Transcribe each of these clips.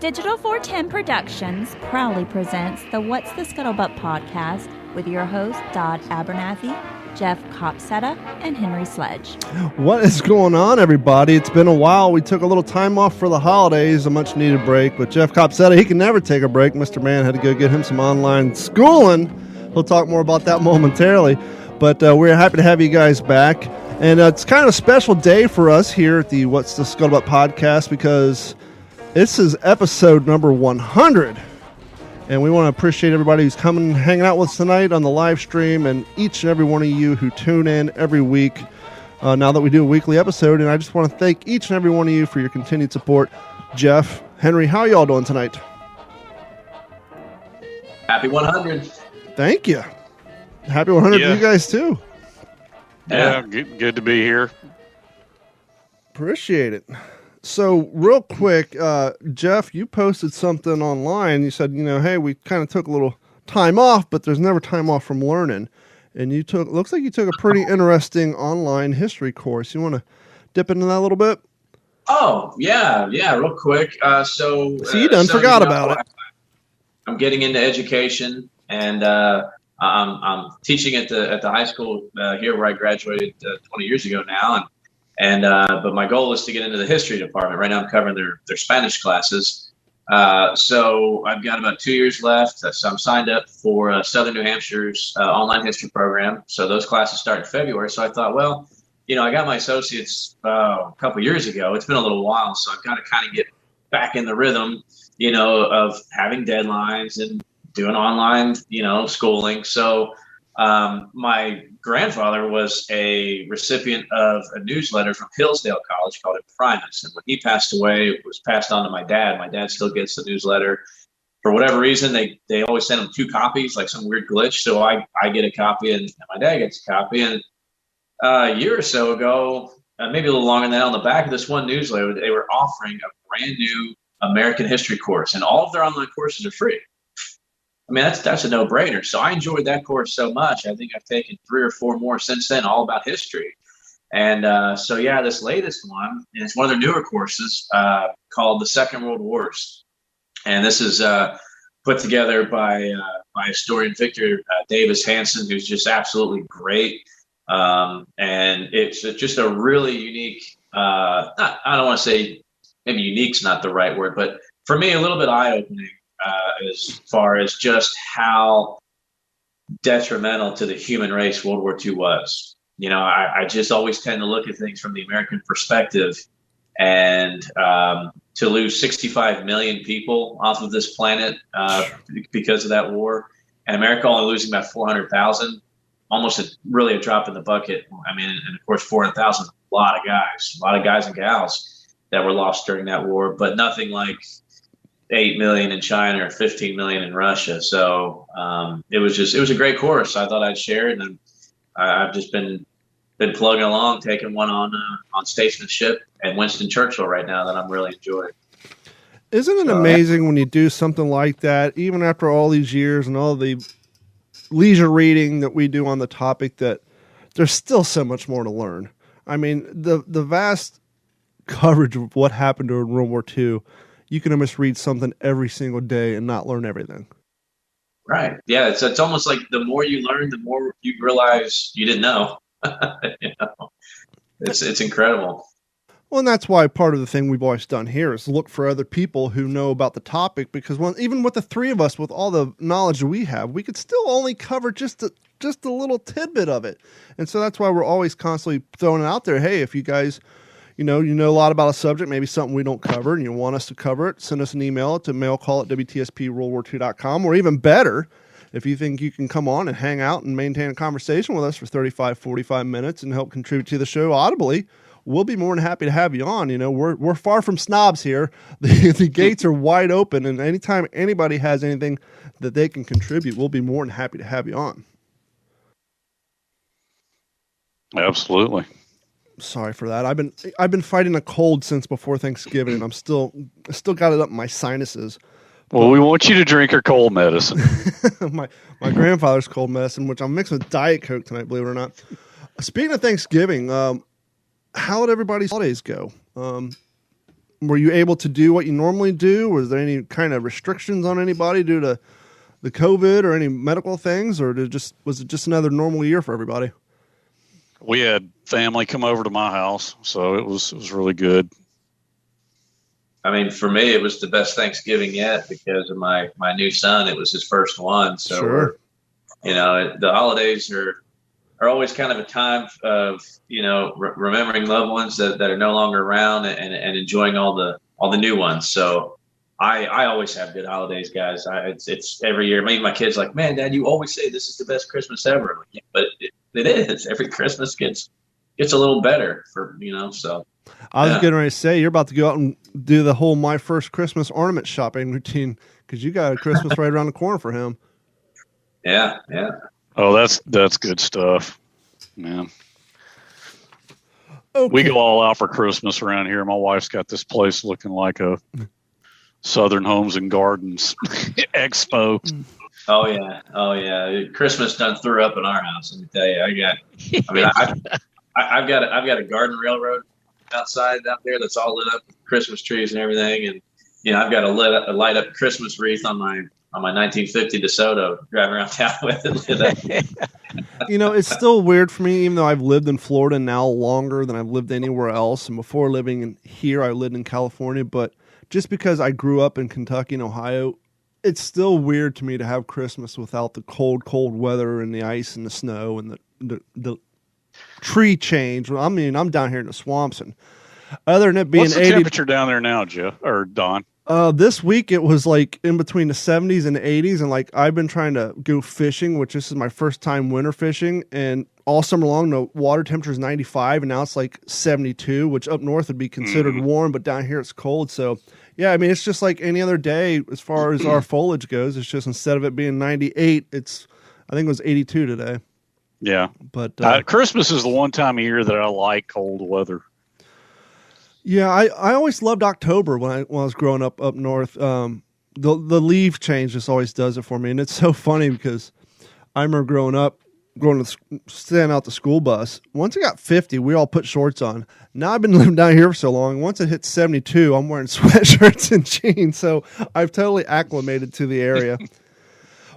Digital 410 Productions proudly presents the What's the Scuttlebutt podcast with your hosts Dodd Abernathy, Jeff Copsetta, and Henry Sledge. What is going on, everybody? It's been a while. We took a little time off for the holidays, a much-needed break, but Jeff Copsetta, he can never take a break. Mr. Man had to go get him some online schooling. We'll talk more about that momentarily, but we're happy to have you guys back. And it's kind of a special day for us here at the What's the Scuttlebutt podcast because this is episode number 100. And we want to appreciate everybody who's coming and hanging out with us tonight on the live stream and each and every one of you who tune in every week now that we do a weekly episode. And I just want to thank each and every one of you for your continued support. Jeff, Henry, how are y'all doing tonight? Happy 100. Thank you. Happy 100 to you guys too. Yeah, good to be here. Appreciate it. So real quick, Jeff, you posted something online. You said, hey, we kind of took a little time off, but there's never time off from learning. And looks like you took a pretty interesting online history course. You want to dip into that a little bit? Oh, yeah, real quick. So you done forgot about it. I'm getting into education, and I'm teaching at the high school here where I graduated 20 years ago now, but my goal is to get into the history department. Right now I'm covering their Spanish classes. So I've got about 2 years left. So I'm signed up for Southern New Hampshire's online history program. So those classes start in February. So I thought, well, I got my associates a couple years ago. It's been a little while, so I've got to kind of get back in the rhythm, of having deadlines and doing online, schooling. So my grandfather was a recipient of a newsletter from Hillsdale College called Imprimus. And when he passed away, it was passed on to my dad. My dad still gets the newsletter. For whatever reason, they always send him 2 copies, like some weird glitch. So I get a copy and my dad gets a copy. And a year or so ago, maybe a little longer than that, on the back of this one newsletter, they were offering a brand new American history course. And all of their online courses are free. I mean, that's a no-brainer. So I enjoyed that course so much. I think I've taken 3 or 4 more since then, all about history. And this latest one, and it's one of their newer courses called The Second World Wars. And this is put together by historian Victor Davis Hanson, who's just absolutely great. And it's just a really unique, I don't want to say, maybe unique's not the right word, but for me, a little bit eye-opening. As far as just how detrimental to the human race World War II was. I just always tend to look at things from the American perspective, and to lose 65 million people off of this planet because of that war, and America only losing about 400,000, almost really a drop in the bucket. I mean, and of course, 400,000, a lot of guys and gals that were lost during that war, but nothing like 8 million in China or 15 million in Russia. So it was a great course. I thought I'd share it, and I've just been plugging along, taking one on statesmanship and Winston Churchill right now that I'm really enjoying. Isn't it amazing when you do something like that, even after all these years and all the leisure reading that we do on the topic, that there's still so much more to learn? I mean, the vast coverage of what happened during World War II, you can almost read something every single day and not learn everything. Right. Yeah. It's almost like the more you learn, the more you realize you didn't know. It's incredible. Well, and that's why part of the thing we've always done here is look for other people who know about the topic, because even with the 3 of us, with all the knowledge we have, we could still only cover just a little tidbit of it. And so that's why we're always constantly throwing it out there. Hey, if you guys you know a lot about a subject, maybe something we don't cover, and you want us to cover it, send us an email to mailcall@wtsp.worldwar2.com, or even better, if you think you can come on and hang out and maintain a conversation with us for 35, 45 minutes and help contribute to the show audibly, we'll be more than happy to have you on. We're far from snobs here. The gates are wide open, and anytime anybody has anything that they can contribute, we'll be more than happy to have you on. Absolutely. Sorry for that. I've been fighting a cold since before Thanksgiving, and I still got it up in my sinuses. Well, we want you to drink our cold medicine. my grandfather's cold medicine, which I'm mixing with Diet Coke tonight, believe it or not. Speaking of Thanksgiving, how did everybody's holidays go? were you able to do what you normally do? Was there any kind of restrictions on anybody due to the COVID or any medical things, or was it just another normal year for everybody? We had family come over to my house, so it was really good. I mean, for me, it was the best Thanksgiving yet because of my new son. It was his first one. So, sure. The holidays are always kind of a time of, remembering loved ones that are no longer around and enjoying all the new ones. So I always have good holidays, guys. It's every year. Maybe my kid's like, man, Dad, you always say this is the best Christmas ever. I'm like, yeah, but it is. Every Christmas gets a little better so. I was getting ready to say, you're about to go out and do the whole My First Christmas ornament shopping routine because you got a Christmas right around the corner for him. Yeah. Oh, that's good stuff, man. Okay. We go all out for Christmas around here. My wife's got this place looking like a Southern Homes and Gardens expo. Oh yeah. Christmas done threw up in our house. Let me tell you, I've got a garden railroad outside out there that's all lit up with Christmas trees and everything, and I've got a light up Christmas wreath on my 1950 DeSoto driving around town with it lit up. It's still weird for me, even though I've lived in Florida now longer than I've lived anywhere else, and before living here I lived in California, but just because I grew up in Kentucky and Ohio, it's still weird to me to have Christmas without the cold weather and the ice and the snow and the tree change. I mean, I'm down here in the swamps, and other than it being what's the 80 temperature down there now, Jeff or Don? This week it was like in between the 70s and the 80s, and like I've been trying to go fishing, which this is my first time winter fishing, and all summer long the water temperature is 95, and now it's like 72, which up north would be considered warm, but down here it's cold. So yeah, I mean, it's just like any other day as far as our foliage goes. It's just instead of it being 98, I think it was 82 today. Yeah, but Christmas is the one time of year that I like cold weather. Yeah, I always loved October when I was growing up north. The leaf change just always does it for me, and it's so funny because I remember growing up, staying out the school bus. Once it got 50, we all put shorts on. Now I've been living down here for so long. Once it hits 72, I'm wearing sweatshirts and jeans, so I've totally acclimated to the area.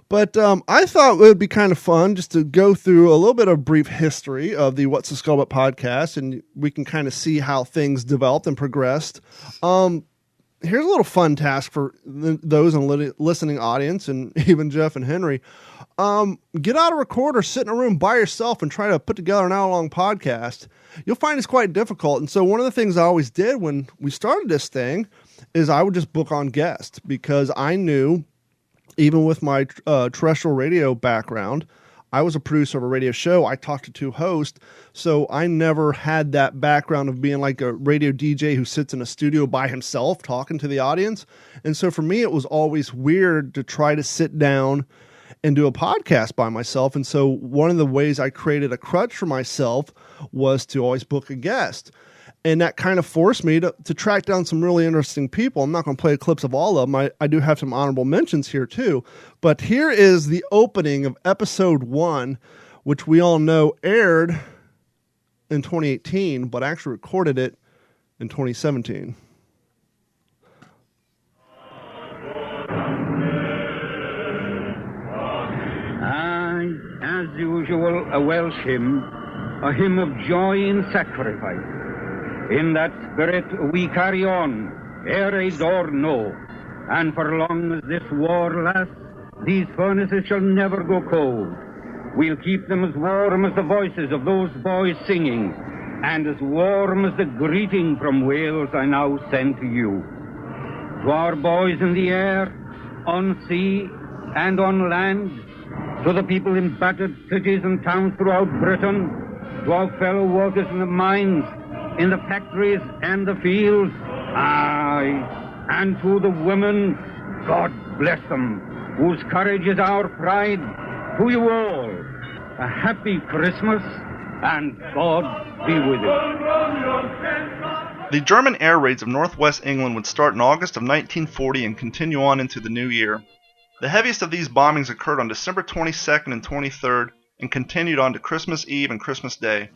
But I thought it would be kind of fun just to go through a little bit of brief history of the What's the Scuttlebutt podcast, and we can kind of see how things developed and progressed. Here's a little fun task for those in the listening audience, and even Jeff and Henry. Get out a recorder, sit in a room by yourself, and try to put together an hour-long podcast. You'll find it's quite difficult. And so one of the things I always did when we started this thing is I would just book on guests, because I knew, even with my terrestrial radio background, I was a producer of a radio show. I talked to two hosts, so I never had that background of being like a radio DJ who sits in a studio by himself talking to the audience. And so for me, it was always weird to try to sit down and do a podcast by myself. And so one of the ways I created a crutch for myself was to always book a guest. And that kind of forced me to track down some really interesting people. I'm not going to play clips of all of them. I do have some honorable mentions here too. But here is the opening of episode 1, which we all know aired in 2018, but actually recorded it in 2017. As usual, a Welsh hymn, a hymn of joy in sacrifice. In that spirit we carry on, ere a door no, and for long as this war lasts, these furnaces shall never go cold. We'll keep them as warm as the voices of those boys singing, and as warm as the greeting from Wales I now send to you. To our boys in the air, on sea, and on land, to the people in battered cities and towns throughout Britain, to our fellow workers in the mines, in the factories and the fields, aye, and to the women, God bless them, whose courage is our pride, to you all, a happy Christmas, and God be with you. The German air raids of northwest England would start in August of 1940 and continue on into the new year. The heaviest of these bombings occurred on December 22nd and 23rd and continued on to Christmas Eve and Christmas Day.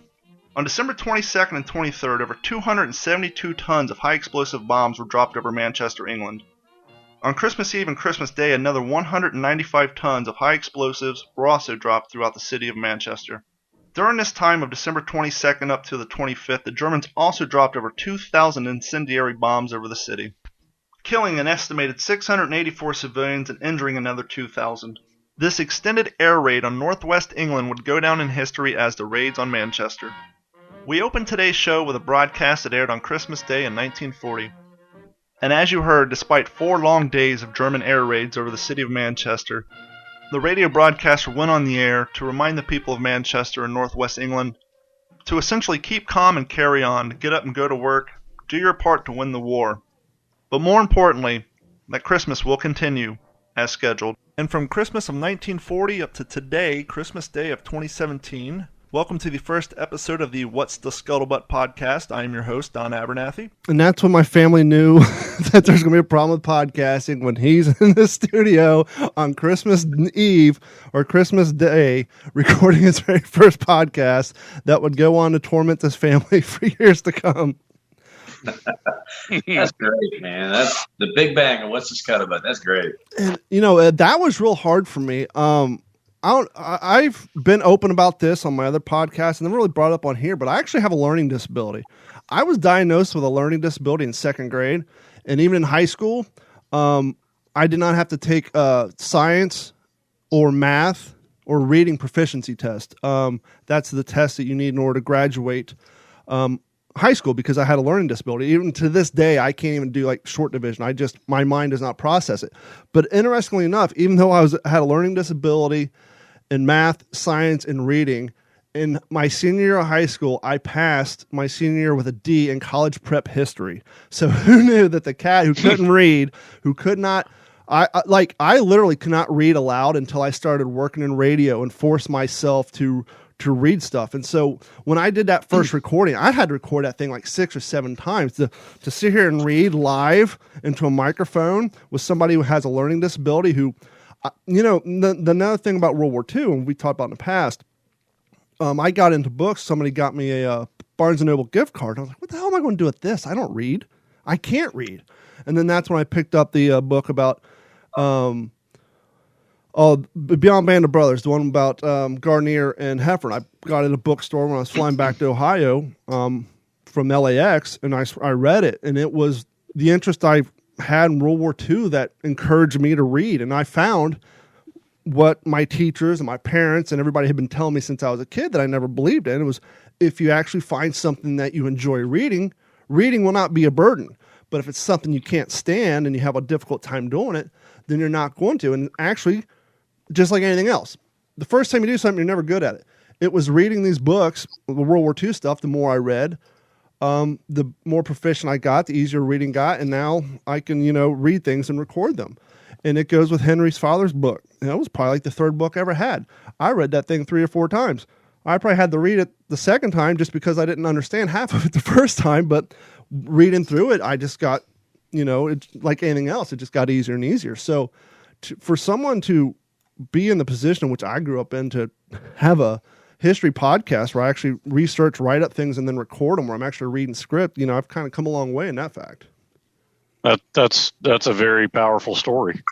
On December 22nd and 23rd, over 272 tons of high explosive bombs were dropped over Manchester, England. On Christmas Eve and Christmas Day, another 195 tons of high explosives were also dropped throughout the city of Manchester. During this time of December 22nd up to the 25th, the Germans also dropped over 2,000 incendiary bombs over the city, killing an estimated 684 civilians and injuring another 2,000. This extended air raid on northwest England would go down in history as the raids on Manchester. We opened today's show with a broadcast that aired on Christmas Day in 1940. And as you heard, despite 4 long days of German air raids over the city of Manchester, the radio broadcaster went on the air to remind the people of Manchester and northwest England to essentially keep calm and carry on, to get up and go to work, do your part to win the war. But more importantly, that Christmas will continue as scheduled. And from Christmas of 1940 up to today, Christmas Day of 2017, welcome to the first episode of the What's the Scuttlebutt podcast. I am your host, Don Abernathy. And that's when my family knew that there's going to be a problem with podcasting, when he's in the studio on Christmas Eve or Christmas Day recording his very first podcast that would go on to torment this family for years to come. That's great, man. That's the big bang of What's the Scuttlebutt. That's great. And, that was real hard for me. I've been open about this on my other podcasts and never really brought it up on here, but I actually have a learning disability. I was diagnosed with a learning disability in 2nd grade, and even in high school, I did not have to take science or math or reading proficiency test. That's the test that you need in order to graduate high school, because I had a learning disability. Even to this day, I can't even do like short division. My mind does not process it. But interestingly enough, even though I had a learning disability in math, science, and reading, in my senior year of high school, I passed my senior year with a D in college prep history. So who knew that the cat who couldn't read, who could not, I literally could not read aloud until I started working in radio and forced myself to read stuff. And so when I did that first recording, I had to record that thing like 6 or 7 times to sit here and read live into a microphone with somebody who has a learning disability who, the another thing about World War II, and we talked about in the past, I got into books. Somebody got me a Barnes & Noble gift card. I was like, what the hell am I going to do with this? I don't read. I can't read. And then that's when I picked up the book about Beyond Band of Brothers, the one about Garnier and Heffern. I got it in a bookstore when I was flying back to Ohio from LAX, and I read it, and it was the interest I had in World War II that encouraged me to read. And I found what my teachers and my parents and everybody had been telling me since I was a kid that I never believed in. It was, if you actually find something that you enjoy reading, reading will not be a burden. But if it's something you can't stand and you have a difficult time doing it, then you're not going to. And actually, just like anything else, the first time you do something, you're never good at it. It was reading these books, the World War II stuff, the more I read, the more proficient I got, the easier reading got, and now I can, read things and record them. And it goes with Henry's father's book. It was probably like the 3rd book I ever had. I read that thing 3 or 4 times. I probably had to read it the 2nd time just because I didn't understand half of it the first time, but reading through it, I just got, it's like anything else, it just got easier and easier. So for someone to be in the position in which I grew up in, to have a history podcast where I actually research, write up things, and then record them, where I'm actually reading script, I've kind of come a long way in that fact. That's a very powerful story.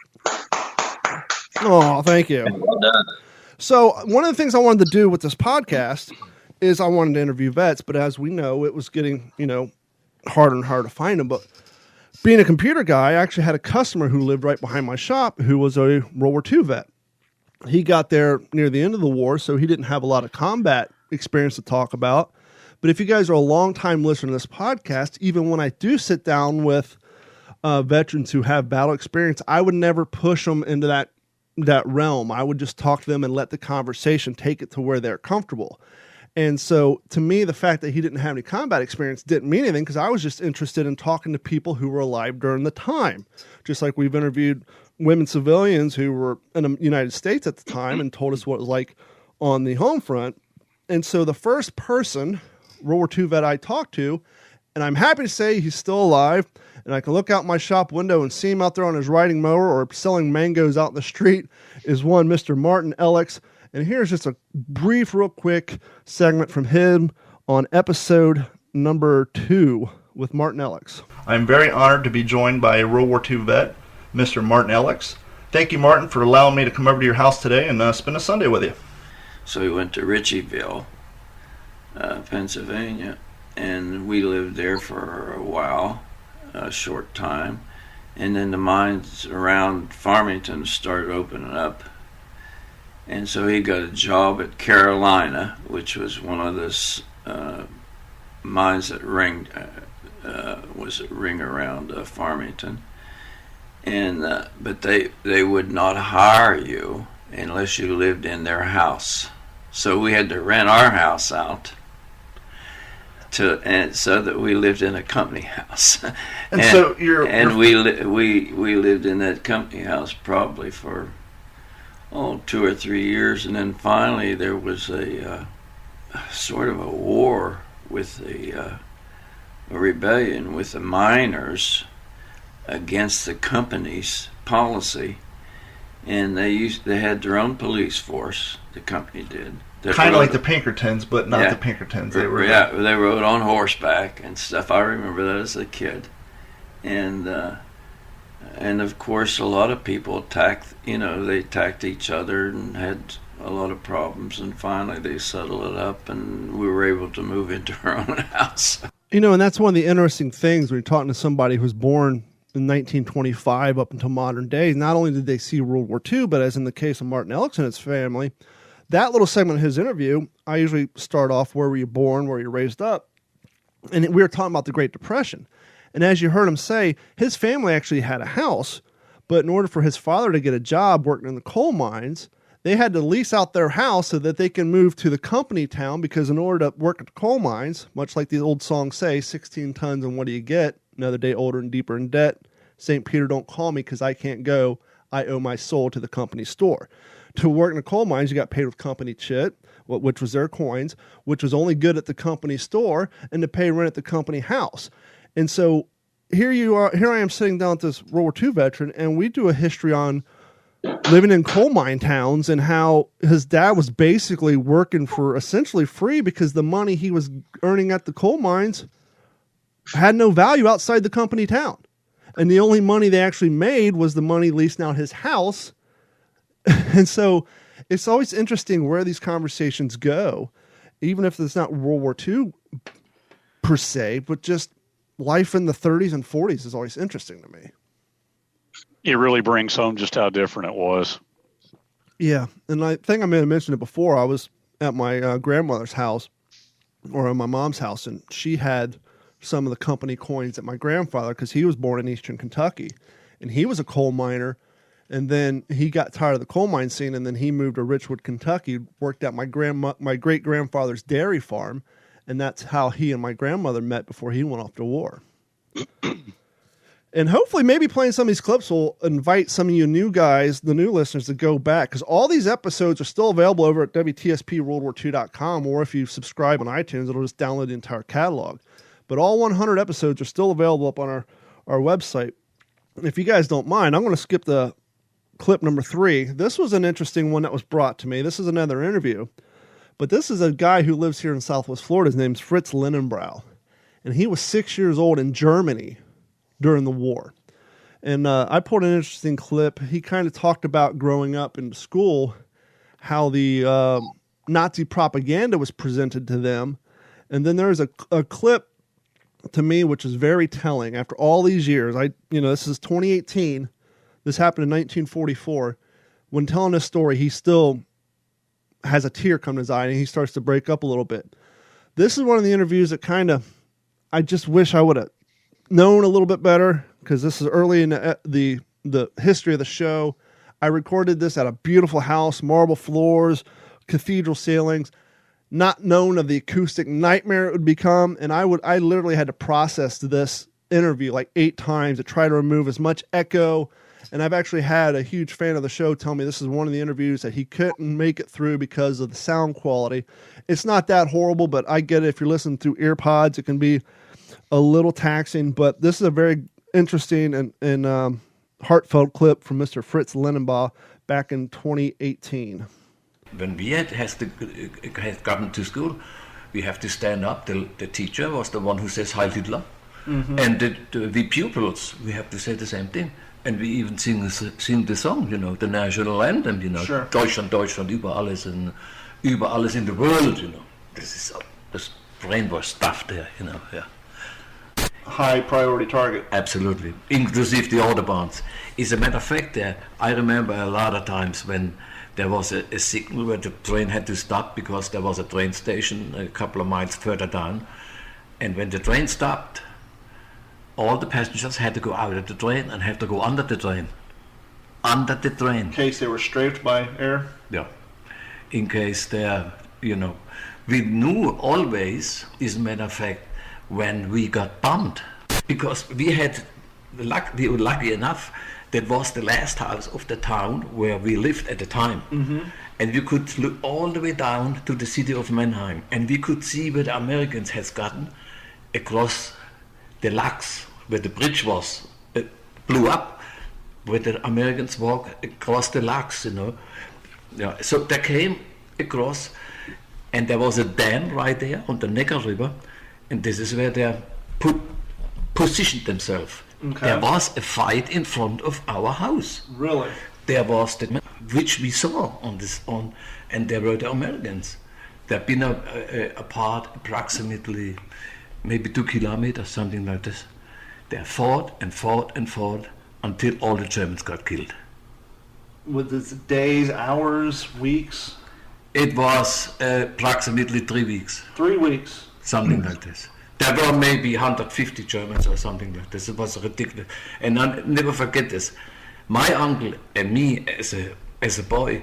Oh, thank you. Well done. So one of the things I wanted to do with this podcast is I wanted to interview vets, but as we know, it was getting, harder and harder to find them. But being a computer guy, I actually had a customer who lived right behind my shop who was a World War II vet. He got there near the end of the war, so he didn't have a lot of combat experience to talk about. But if you guys are a long-time listener to this podcast, even when I do sit down with veterans who have battle experience, I would never push them into that realm. I would just talk to them and let the conversation take it to where they're comfortable. And so to me, the fact that he didn't have any combat experience didn't mean anything, because I was just interested in talking to people who were alive during the time. Just like we've interviewed women civilians who were in the United States at the time and told us what it was like on the home front. And so the first person, World War II vet, I talked to, and I'm happy to say he's still alive, and I can look out my shop window and see him out there on his riding mower or selling mangoes out in the street, is one Mr. Martin Alex. And here's just a brief, real quick segment from him on episode number 2 with Martin Alex. I'm very honored to be joined by a World War II vet, Mr. Martin Alex. Thank you, Martin, for allowing me to come over to your house today and spend a Sunday with you. So we went to Ritchieville, Pennsylvania, and we lived there for a while, a short time. And then the mines around Farmington started opening up. And so he got a job at Carolina, which was one of those mines that was a ring around Farmington. And but they would not hire you unless you lived in their house. So we had to rent our house out so that we lived in a company house. We lived in that company house probably for 2 or 3 years, and then finally there was a sort of a war with a rebellion with the miners against the company's policy, and they had their own police force. The company did. Kind of like the Pinkertons, but not the Pinkertons. They rode on horseback and stuff. I remember that as a kid, and of course a lot of people attacked each other and had a lot of problems, and finally they settled it up, and we were able to move into our own house. And that's one of the interesting things when you're talking to somebody who's born in 1925 up until modern days. Not only did they see World War II, but as in the case of Martin Alex and his family, that little segment of his interview, I usually start off, where were you born, where were you raised up? And we were talking about the Great Depression. And as you heard him say, his family actually had a house, but in order for his father to get a job working in the coal mines, they had to lease out their house so that they can move to the company town, because in order to work at the coal mines, much like the old songs say, 16 tons and what do you get? Another day older and deeper in debt. St. Peter, don't call me because I can't go. I owe my soul to the company store. To work in the coal mines, you got paid with company chit, which was their coins, which was only good at the company store, and to pay rent at the company house. And so here I am sitting down with this World War II veteran, and we do a history on living in coal mine towns and how his dad was basically working for essentially free, because the money he was earning at the coal mines had no value outside the company town. And the only money they actually made was the money leasing out his house. And so it's always interesting where these conversations go, even if it's not World War II per se, but just life in the 30s and 40s is always interesting to me. It really brings home just how different it was. Yeah. And I think I may have mentioned it before. I was at my grandmother's house, or at my mom's house, and she had some of the company coins that my grandfather, because he was born in Eastern Kentucky, and he was a coal miner, and then he got tired of the coal mine scene, and then he moved to Richwood, Kentucky, worked at my great-grandfather's dairy farm, and that's how he and my grandmother met before he went off to war. And hopefully maybe playing some of these clips will invite some of you new guys, the new listeners, to go back, because all these episodes are still available over at WTSPWorldWar2.com, or if you subscribe on iTunes, it'll just download the entire catalog. But all 100 episodes are still available up on our website. If you guys don't mind, I'm going to skip the clip number 3. This was an interesting one that was brought to me. This is another interview. But this is a guy who lives here in Southwest Florida. His name's Fritz Lindenbrau. And he was 6 years old in Germany during the war. And I pulled an interesting clip. He kind of talked about growing up in school, how the Nazi propaganda was presented to them. And then there's a clip to me which is very telling. After all these years, this is 2018. This happened in 1944. When telling this story, he still has a tear come to his eye, and he starts to break up a little bit. This is one of the interviews that I just wish I would have known a little bit better, because this is early in the history of the show. I recorded this at a beautiful house, marble floors, cathedral ceilings, not known of the acoustic nightmare it would become. And I literally had to process this interview like 8 times to try to remove as much echo. And I've actually had a huge fan of the show tell me this is one of the interviews that he couldn't make it through because of the sound quality. It's not that horrible, but I get it. If you're listening through ear pods, it can be a little taxing. But this is a very interesting and heartfelt clip from Mr. Fritz Lindenbrau back in 2018. When we had gotten to school, we have to stand up. The teacher was the one who says Heil Hitler. And the pupils, we have to say the same thing. And we even sing the song, the national anthem, Sure. Deutschland, Deutschland, über alles in the world, This brainwash stuff there, yeah. High priority target. Absolutely, inclusive the Autobahns. As a matter of fact, I remember a lot of times when there was a signal where the train had to stop because there was a train station a couple of miles further down. And when the train stopped, all the passengers had to go out of the train and have to go under the train. Under the train. In case they were strafed by air? Yeah. In case they're, we knew always, as a matter of fact, when we got bombed, because we were lucky enough, that was the last house of the town where we lived at the time. And we could look all the way down to the city of Mannheim, and we could see where the Americans had gotten across the Lachs, where the bridge was, blew up, where the Americans walked across the Lachs, Yeah. So they came across, and there was a dam right there on the Neckar River, and this is where they positioned themselves. Okay. There was a fight in front of our house. Really? There was which we saw and there were the Americans. They've been apart approximately maybe 2 kilometers, something like this. They fought and fought and fought until all the Germans got killed. With this days, hours, weeks? It was approximately 3 weeks. 3 weeks. Something like this. There were maybe 150 Germans or something like this. It was ridiculous. And I'll never forget this. My uncle and me as a boy,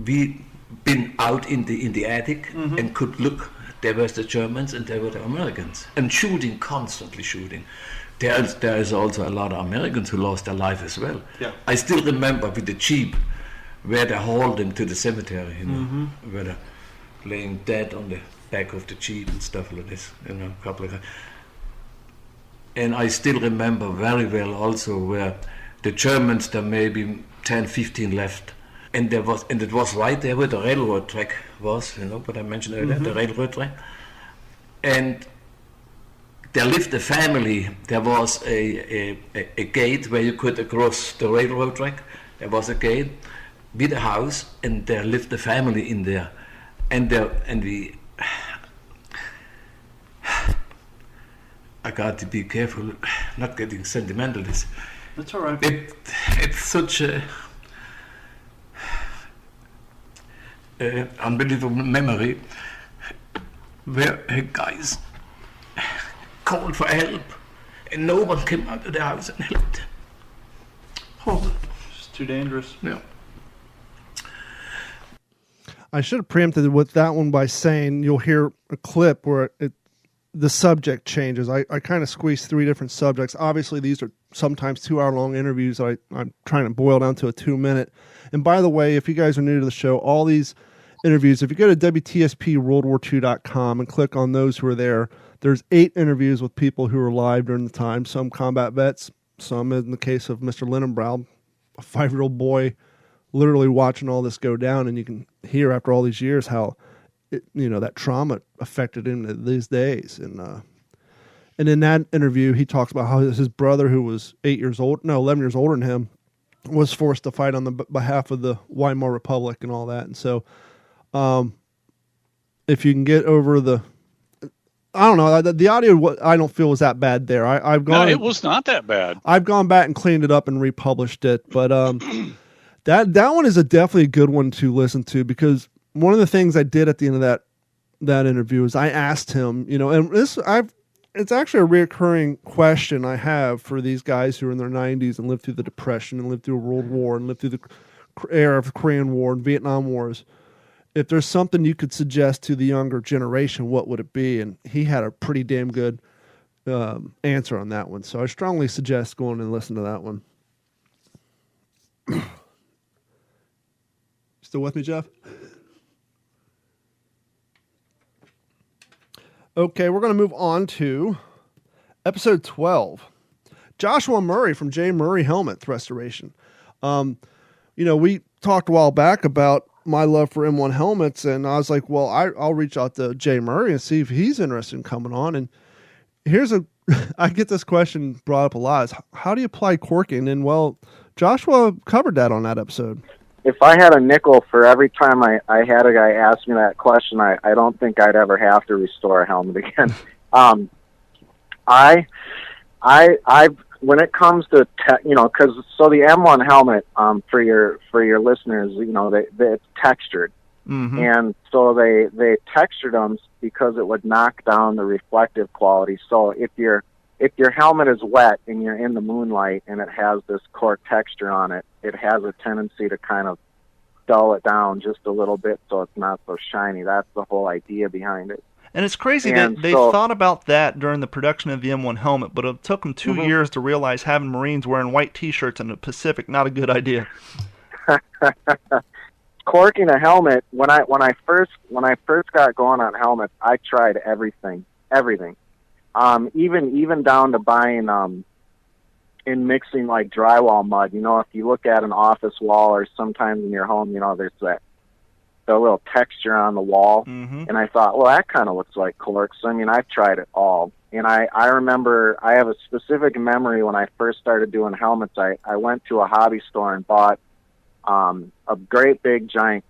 we been out in the attic and could look. There were the Germans and there were the Americans. And constantly shooting. There is also a lot of Americans who lost their life as well. Yeah. I still remember with the Jeep where they hauled them to the cemetery, where they're laying dead on the back of the Jeep and stuff like this, a couple of. And I still remember very well also where the Germans, there may be 10, 15 left, and it was right there where the railroad track was, what I mentioned earlier, the railroad track. And there lived a family. There was a gate where you could cross the railroad track. There was a gate with a house, and there lived a family in there, and we. I got to be careful, not getting sentimental. That's all right. It's such a unbelievable memory where guys called for help and no one came out of the house and helped. Oh, it's too dangerous. Yeah. I should have preempted with that one by saying you'll hear a clip where the subject changes. I kind of squeezed 3 different subjects. Obviously, these are sometimes 2-hour-long interviews. I'm trying to boil down to a 2-minute. And by the way, if you guys are new to the show, all these interviews, if you go to WTSPWorldWar2.com and click on those who are there, there's 8 interviews with people who were alive during the time. Some combat vets, some in the case of Mr. Linenbrau, a 5-year-old boy literally watching all this go down, and you can hear after all these years how that trauma affected him these days. And in that interview, he talks about how his brother, who was 11 years older than him, was forced to fight on the behalf of the Weimar Republic and all that. And so, if you can get over I don't know, the audio I don't feel was that bad there. I've gone. No, it was not that bad. I've gone back and cleaned it up and republished it, but that one is definitely a good one to listen to, because one of the things I did at the end of that interview is I asked him, and it's actually a reoccurring question I have for these guys who are in their 90s and lived through the Depression and lived through a World War and lived through the era of the Korean War and Vietnam Wars. If there's something you could suggest to the younger generation, what would it be? And he had a pretty damn good answer on that one. So I strongly suggest going and listen to that one. Still with me, Jeff? Okay, we're going to move on to episode 12. Joshua Murray from J. Murray Helmet Restoration. We talked a while back about my love for M1 helmets, and I was like, well, I'll reach out to Jay Murray and see if he's interested in coming on. And I get this question brought up a lot, is how do you apply corking? And well, Joshua covered that on that episode. If I had a nickel for every time I had a guy ask me that question, I don't think I'd ever have to restore a helmet again. When it comes to because the M1 helmet, for your listeners, it's textured, and so they textured them because it would knock down the reflective quality. So if your helmet is wet and you're in the moonlight and it has this cork texture on it, it has a tendency to kind of dull it down just a little bit so it's not so shiny. That's the whole idea behind it. And it's crazy that they thought about that during the production of the M1 helmet, but it took them 2 years to realize having Marines wearing white T-shirts in the Pacific not a good idea. Corking a helmet, when I first got going on helmets, I tried everything, even down to buying and mixing like drywall mud. If you look at an office wall or sometimes in your home, there's the little texture on the wall, and I thought, well, that kind of looks like cork. So I've tried it all, and I remember I have a specific memory when I first started doing helmets. I went to a hobby store and bought a great big giant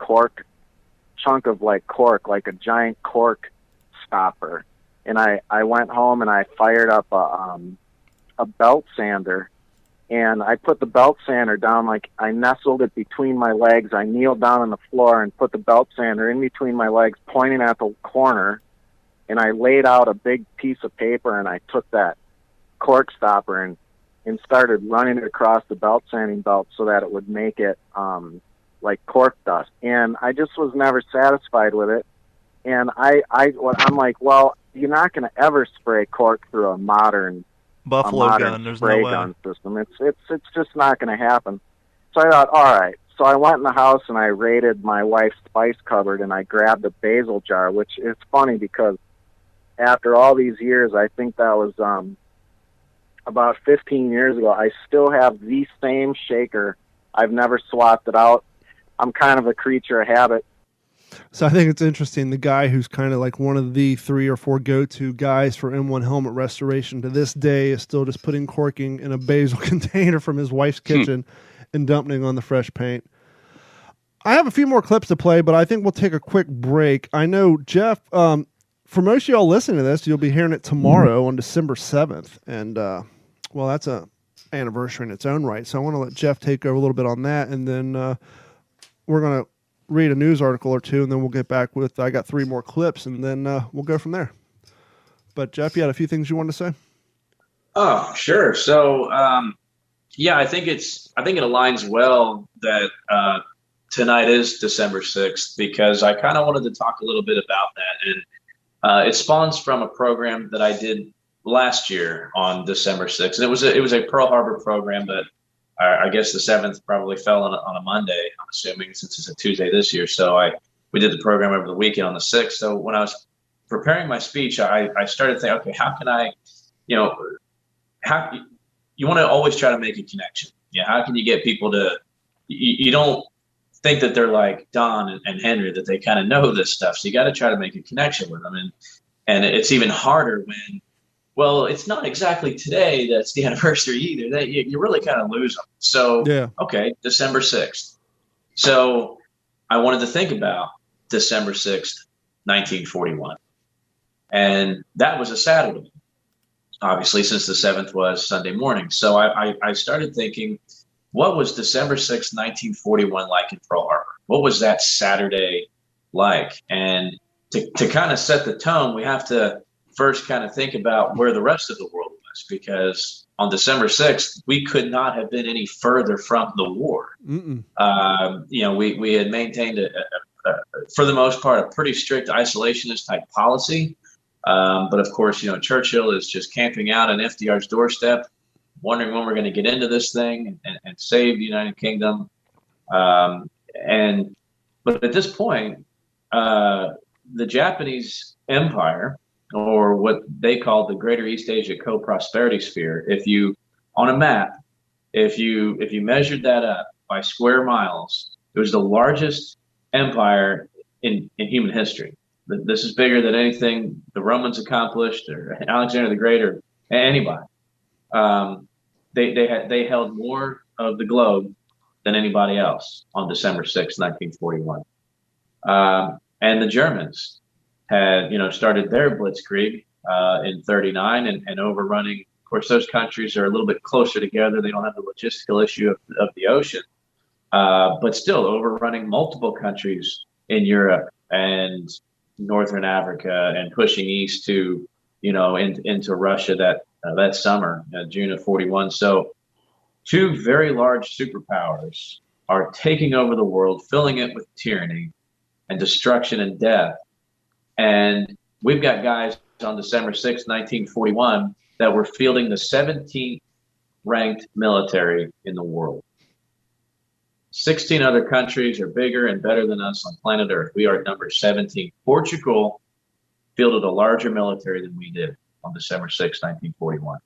chunk of cork, like a giant cork stopper, and I went home and I fired up a belt sander. And I put the belt sander down, I nestled it between my legs. I kneeled down on the floor and put the belt sander in between my legs, pointing at the corner. And I laid out a big piece of paper, and I took that cork stopper and started running it across the belt sanding belt so that it would make it like cork dust. And I just was never satisfied with it. And I'm like, well, you're not going to ever spray cork through a modern Buffalo gun. There's no way. Gun system. It's just not going to happen. So I thought, all right. So I went in the house and I raided my wife's spice cupboard and I grabbed a basil jar, which is funny because after all these years, I think that was about 15 years ago, I still have the same shaker. I've never swapped it out. I'm kind of a creature of habit. So I think it's interesting. The guy who's kind of like one of the 3 or 4 go-to guys for M1 helmet restoration to this day is still just putting corking in a basil container from his wife's kitchen and dumping on the fresh paint. I have a few more clips to play, but I think we'll take a quick break. I know, Jeff, for most of y'all listening to this, you'll be hearing it tomorrow on December 7th. And, well, that's a anniversary in its own right. So I want to let Jeff take over a little bit on that. And then we're going to read a news article or two, and then we'll get back with, I got 3 more clips, and then we'll go from there. But Jeff, you had a few things you wanted to say? Oh, sure. So, yeah, I think it aligns well that tonight is December 6th, because I kind of wanted to talk a little bit about that. And it spawns from a program that I did last year on December 6th. And it was a Pearl Harbor program, but I guess the 7th probably fell on a Monday, I'm assuming, since it's a Tuesday this year. So we did the program over the weekend on the 6th. So when I was preparing my speech, I started thinking, okay, how can I, you want to always try to make a connection. Yeah. How can you get people to, you don't think that they're like Don and Henry, that they kind of know this stuff. So you got to try to make a connection with them. And it's even harder when, well, it's not exactly today that's the anniversary either. You really kind of lose them. So, yeah. Okay, December 6th. So I wanted to think about December 6th, 1941. And that was a Saturday, obviously, since the 7th was Sunday morning. So I started thinking, what was December 6th, 1941 like in Pearl Harbor? What was that Saturday like? And to kind of set the tone, we have to first kind of think about where the rest of the world was, because on December 6th, we could not have been any further from the war. We had maintained, for the most part, a pretty strict isolationist type policy. But of course, Churchill is just camping out on FDR's doorstep, wondering when we're going to get into this thing and save the United Kingdom. But at this point, the Japanese Empire, or what they call the Greater East Asia Co-Prosperity Sphere, if you measured that up by square miles, it was the largest empire in human history. This is bigger than anything the Romans accomplished or Alexander the Great or anybody. They held more of the globe than anybody else on December 6, 1941. And the Germans had, started their blitzkrieg in 39 and overrunning. Of course, those countries are a little bit closer together. They don't have the logistical issue of the ocean, but still overrunning multiple countries in Europe and Northern Africa and pushing east to, into Russia that summer, June of 41. So two very large superpowers are taking over the world, filling it with tyranny and destruction and death. And we've got guys on December 6, 1941, that were fielding the 17th ranked military in the world. 16 other countries are bigger and better than us on planet Earth. We are at number 17. Portugal fielded a larger military than we did on December 6, 1941.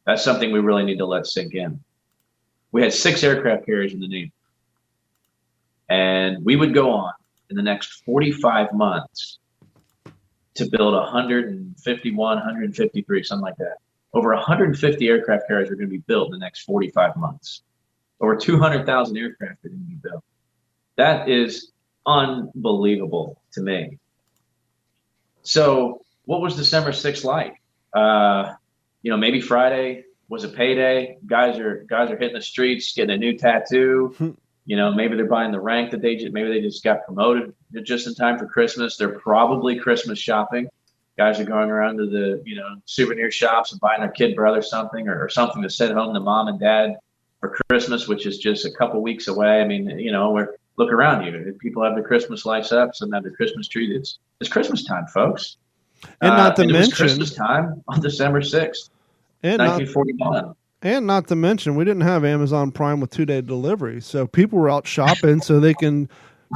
That's something we really need to let sink in. We had 6 aircraft carriers in the Navy. And we would go on in the next 45 months to build 151, 153, something like that. Over 150 aircraft carriers are going to be built in the next 45 months. Over 200,000 aircraft are going to be built. That is unbelievable to me. So what was December 6th like? Maybe Friday was a payday. Guys are hitting the streets, getting a new tattoo. Maybe they're buying the rank that maybe they just got promoted just in time for Christmas. They're probably Christmas shopping. Guys are going around to the, souvenir shops and buying their kid brother something or something to send home to mom and dad for Christmas, which is just a couple weeks away. I mean, look around you. People have their Christmas lights up. Some have their Christmas tree. It's Christmas time, folks. And not to mention, it was Christmas time on December 6th, 1941. And not to mention, we didn't have Amazon Prime with 2-day delivery. So people were out shopping so they can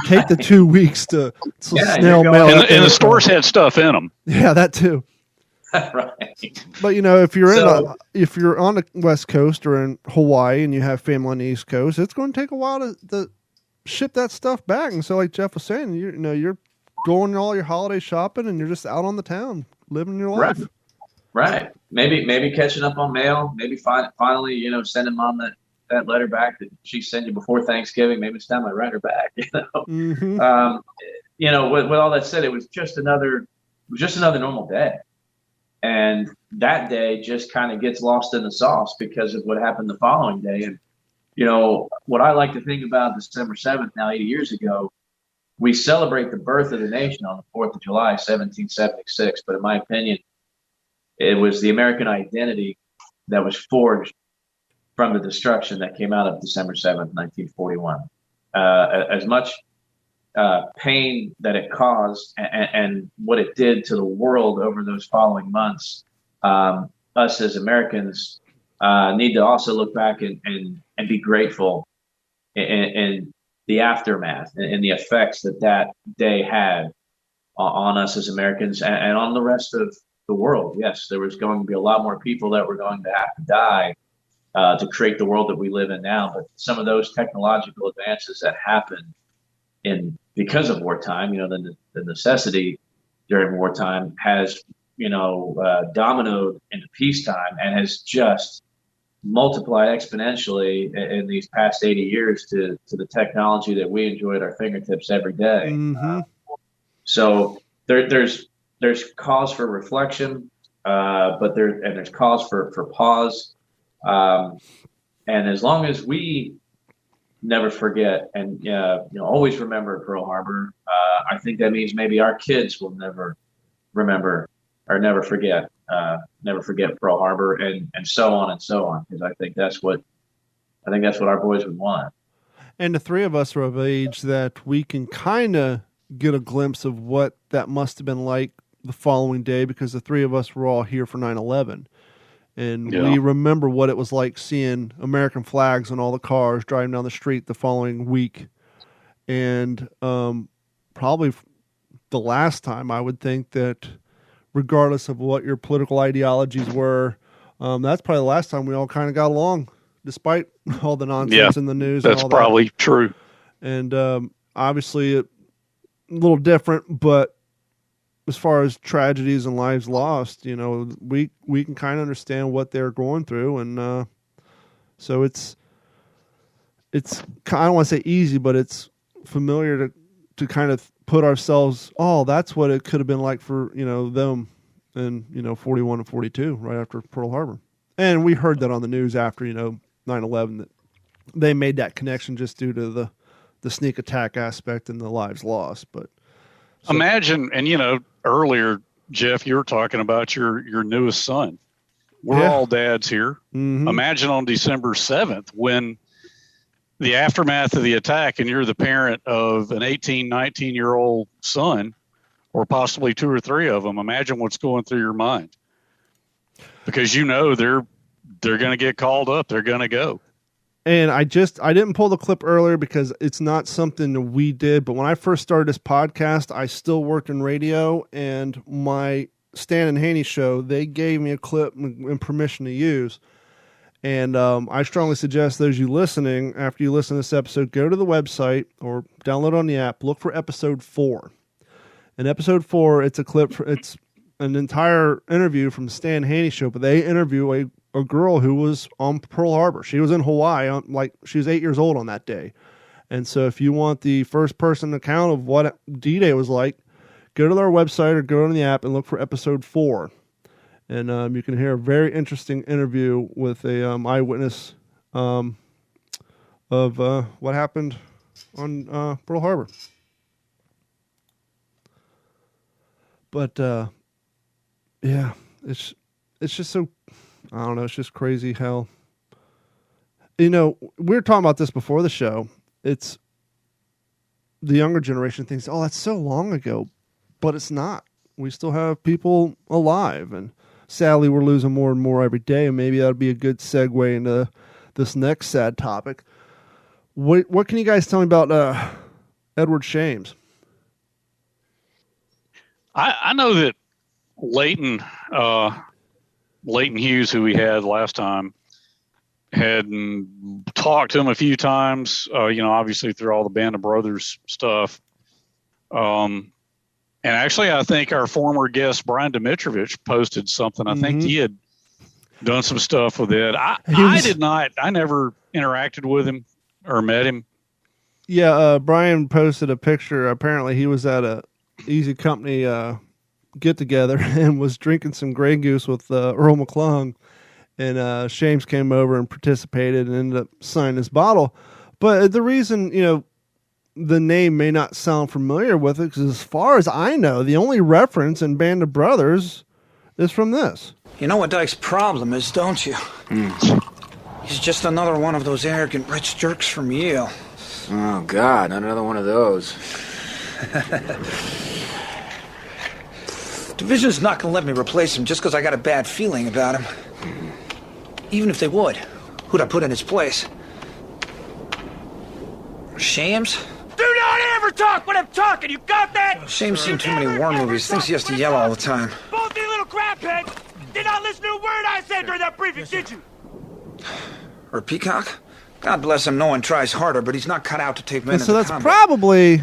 take the 2 weeks to snail mail. And the stores had stuff in them. Yeah, that too. Right. But if you're on the West Coast or in Hawaii and you have family on the East Coast, it's going to take a while to ship that stuff back. And so, like Jeff was saying, you're going all your holiday shopping and you're just out on the town living your life. Right. Maybe catching up on mail. Maybe finally, sending mom that letter back that she sent you before Thanksgiving. Maybe it's time I write her back. Mm-hmm. With all that said, it was just another normal day. And that day just kind of gets lost in the sauce because of what happened the following day. And, what I like to think about December 7th, now 80 years ago, we celebrate the birth of the nation on the 4th of July, 1776. But in my opinion, it was the American identity that was forged from the destruction that came out of December 7th, 1941. As much pain that it caused and what it did to the world over those following months, us as Americans need to also look back and be grateful in the aftermath and the effects that day had on us as Americans and on the rest of the world. Yes, there was going to be a lot more people that were going to have to die to create the world that we live in now. But some of those technological advances that happened because of wartime, the necessity during wartime has, dominoed into peacetime and has just multiplied exponentially in these past 80 years to the technology that we enjoy at our fingertips every day. Mm-hmm. So there's cause for reflection, but there's cause for pause. And as long as we never forget and always remember Pearl Harbor, I think that means maybe our kids will never remember or never forget Pearl Harbor and so on and so on, because I think that's what our boys would want. And the three of us are of age that we can kind of get a glimpse of what that must have been like the following day, because the three of us were all here for 9/11. And we remember what it was like seeing American flags on all the cars driving down the street the following week. And probably the last time, I would think that regardless of what your political ideologies were, that's probably the last time we all kind of got along, despite all the nonsense in the news. That's and all probably that. True. And obviously little different, but as far as tragedies and lives lost, we can kind of understand what they're going through, and so it's I don't want to say easy, but it's familiar to kind of put ourselves. Oh, that's what it could have been like for them in 41 and 42, right after Pearl Harbor, and we heard that on the news after 9/11 that they made that connection just due to the sneak attack aspect and the lives lost, but. So, imagine, and earlier, Jeff, you were talking about your newest son. We're all dads here. Mm-hmm. Imagine on December 7th when the aftermath of the attack and you're the parent of an 18, 19-year-old son, or possibly 2 or 3 of them. Imagine what's going through your mind. Because they're going to get called up. They're going to go. And I didn't pull the clip earlier because it's not something that we did. But when I first started this podcast, I still worked in radio, and my Stan and Haney show, they gave me a clip and permission to use. And I strongly suggest those you listening, after you listen to this episode, go to the website or download it on the app, look for episode 4. In episode 4, it's a clip, it's an entire interview from Stan Haney show, but they interview a girl who was on Pearl Harbor. She was in Hawaii, she was 8 years old on that day. And so if you want the first person account of what D-Day was like, go to our website or go on the app and look for episode 4. And you can hear a very interesting interview with a eyewitness of what happened on Pearl Harbor. But yeah, it's just so, I don't know, it's just crazy how, we were talking about this before the show. It's the younger generation thinks, oh, that's so long ago, but it's not. We still have people alive, and sadly we're losing more and more every day, and maybe that'll be a good segue into this next sad topic. What can you guys tell me about Edward Shames? I know that Leighton Hughes, who we had last time, had talked to him a few times, obviously through all the Band of Brothers stuff. And actually, I think our former guest, Brian Dimitrovich, posted something. I think he had done some stuff with it. I never interacted with him or met him. Yeah, Brian posted a picture. Apparently, he was at a Easy Company get-together and was drinking some Grey Goose with Earl McClung. And Shames came over and participated and ended up signing his bottle. But the reason, the name may not sound familiar with it, because as far as I know, the only reference in Band of Brothers is from this. You know what Dyke's problem is, don't you? He's just another one of those arrogant rich jerks from Yale. Oh, God, not another one of those. Division's not going to let me replace him just because I got a bad feeling about him. Even if they would, who'd I put in his place? Shames? Do not ever talk when I'm talking, you got that? Shames seen too many war movies, thinks he has to yell all the time. Both you little crapheads! Did not listen to a word I said during that briefing, did you? Or Peacock? God bless him, no one tries harder, but he's not cut out to take men so that's combat. Probably,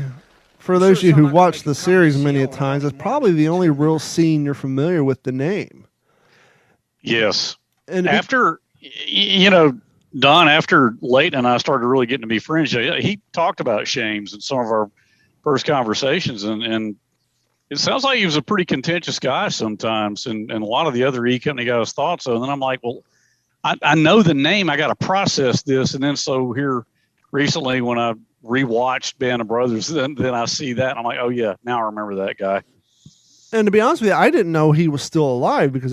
for those of you who watched the series many a times, that's probably the only real scene you're familiar with the name. Yes. And after, Don, after Leighton and I started really getting to be friends, he talked about Shames in some of our first conversations, and it sounds like he was a pretty contentious guy sometimes, and a lot of the other E-Company guys thought so. And then I'm like, well, I know the name, I got to process this. And then so here recently when I rewatched Band of Brothers, then I see that, and I'm like, oh yeah, now I remember that guy. And to be honest with you, I didn't know he was still alive because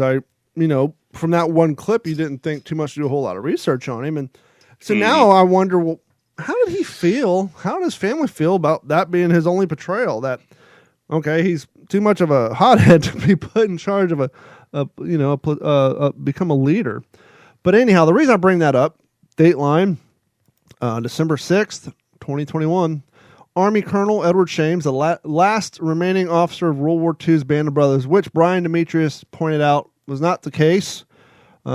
from that one clip, you didn't think too much to do a whole lot of research on him. And so now I wonder, well, how did he feel? How did his family feel about that being his only portrayal? That, okay, he's too much of a hothead to be put in charge of become a leader. But anyhow, the reason I bring that up, Dateline, December 6th, 2021, Army Colonel Edward Shames, the last remaining officer of World War II's Band of Brothers, which Brian Demetrius pointed out was not the case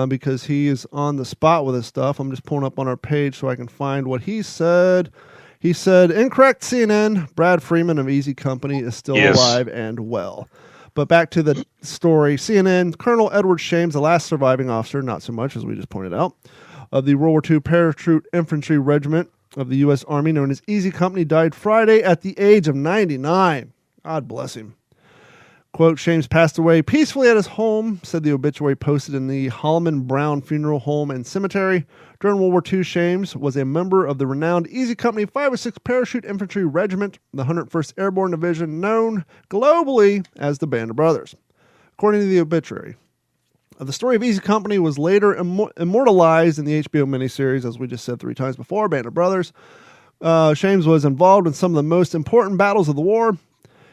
because he is on the spot with his stuff. I'm just pulling up on our page so I can find what he said. He said, incorrect CNN, Brad Freeman of Easy Company is still alive and well. But back to the story. CNN, Colonel Edward Shames, the last surviving officer, not so much as we just pointed out, of the World War II Parachute Infantry Regiment of the U.S. Army, known as Easy Company, died Friday at the age of 99. God bless him. Quote, Shames passed away peacefully at his home, said the obituary posted in the Holloman Brown Funeral Home and Cemetery. During World War II, Shames was a member of the renowned Easy Company 506 Parachute Infantry Regiment, the 101st Airborne Division, known globally as the Band of Brothers. According to the obituary, the story of Easy Company was later immortalized in the HBO miniseries, as we just said 3 times before, Band of Brothers. Shames was involved in some of the most important battles of the war.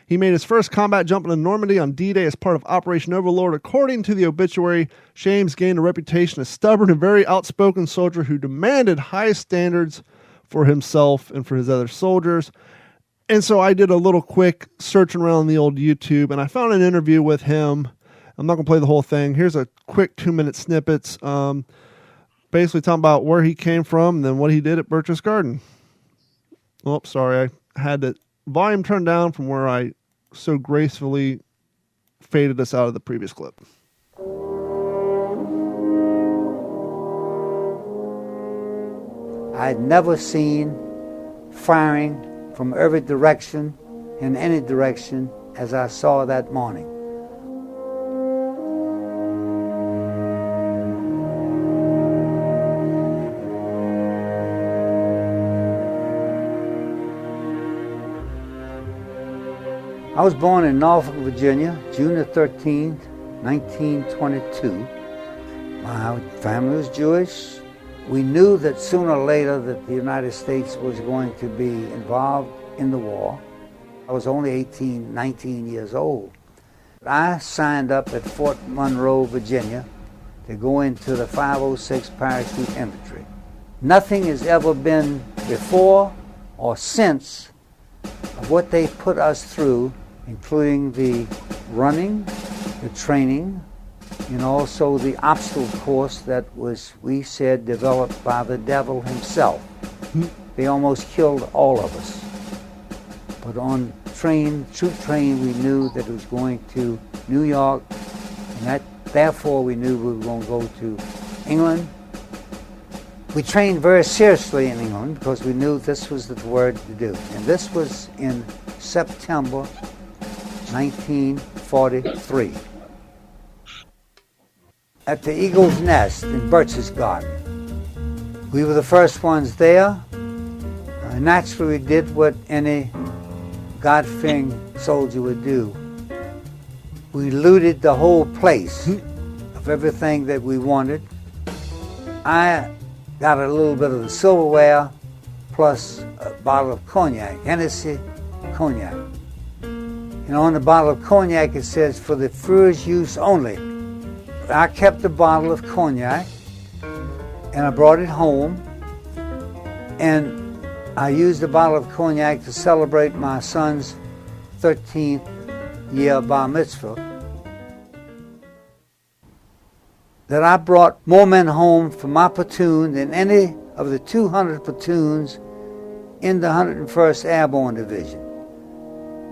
He made his first combat jump into Normandy on D-Day as part of Operation Overlord. According to the obituary, Shames gained a reputation as a stubborn and very outspoken soldier who demanded highest standards for himself and for his other soldiers. And so I did a little quick searching around the old YouTube, and I found an interview with him. I'm not going to play the whole thing. Here's a quick 2-minute snippets, basically talking about where he came from and then what he did at Birch's Garden. Oh, sorry, I had the volume turned down from where I so gracefully faded us out of the previous clip. I'd never seen firing from every direction, in any direction, as I saw that morning. I was born in Norfolk, Virginia, June the 13th, 1922. My family was Jewish. We knew that sooner or later that the United States was going to be involved in the war. I was only 18, 19 years old. I signed up at Fort Monroe, Virginia, to go into the 506 Parachute Infantry. Nothing has ever been before or since of what they put us through, including the running, the training, and also the obstacle course that was, we said, developed by the devil himself. They almost killed all of us. But on troop train, we knew that it was going to New York, and therefore we knew we were going to go to England. We trained very seriously in England because we knew this was the word to do. And this was in September 1943. At the Eagle's Nest in Birch's Garden. We were the first ones there. Naturally, we did what any God-fearing soldier would do. We looted the whole place of everything that we wanted. I got a little bit of the silverware plus a bottle of cognac, Hennessy cognac. And on the bottle of cognac it says, for the Führer's use only. I kept the bottle of cognac and I brought it home, and I used the bottle of cognac to celebrate my son's 13th year bar mitzvah. That I brought more men home from my platoon than any of the 200 platoons in the 101st Airborne Division.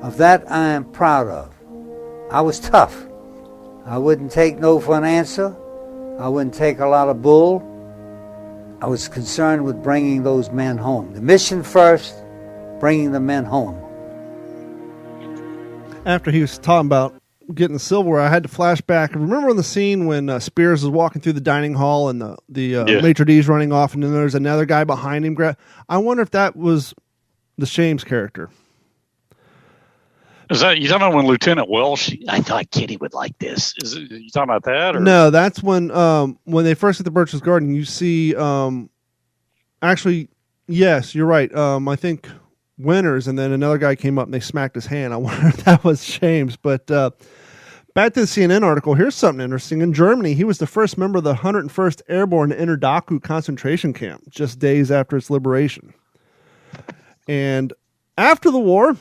Of that I am proud of. I was tough. I wouldn't take no for an answer. I wouldn't take a lot of bull. I was concerned with bringing those men home. The mission first, bringing the men home. After he was talking about getting the silverware, I had to flash back. Remember the scene when Spears was walking through the dining hall and the maitre d's running off, and then there's another guy behind him. I wonder if that was the Shames character. Is that you talking about when Lieutenant Welsh? I thought Kitty would like this. You talking about that? Or? No, that's when they first get to Birch's Garden. You see, actually, yes, you're right. I think Winters, and then another guy came up and they smacked his hand. I wonder if that was Shames. But back to the CNN article. Here's something interesting. In Germany, he was the first member of the 101st Airborne to enter Dachau concentration camp just days after its liberation. And after the war,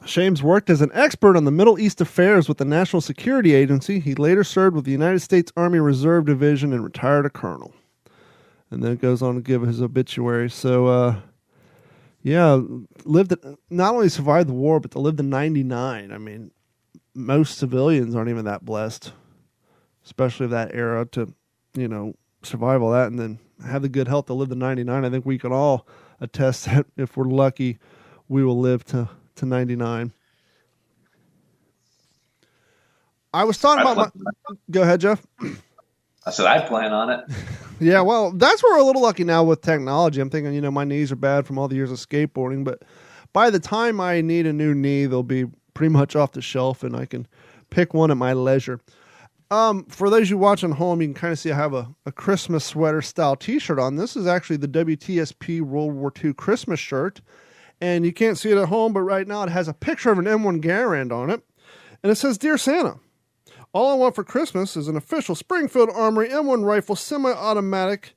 Shames worked as an expert on the Middle East affairs with the National Security Agency. He later served with the United States Army Reserve Division and retired a colonel. And then it goes on to give his obituary. So, Yeah, not only survived the war, but to live to 99. I mean, most civilians aren't even that blessed, especially of that era, to, survive all that and then have the good health to live to 99. I think we can all attest that if we're lucky, we will live to 99. I was talking about Go ahead, Jeff. I said I plan on it. Yeah, well, that's where we're a little lucky now with technology. I'm thinking, my knees are bad from all the years of skateboarding, but by the time I need a new knee, they'll be pretty much off the shelf, and I can pick one at my leisure. For those you watching home, you can kind of see I have a Christmas sweater style t-shirt on. This is actually the Wtsp World War II Christmas shirt, and you can't see it at home, but right now it has a picture of an M1 Garand on it, and it says, "Dear Santa, all I want for Christmas is an official Springfield Armory M1 rifle semi-automatic,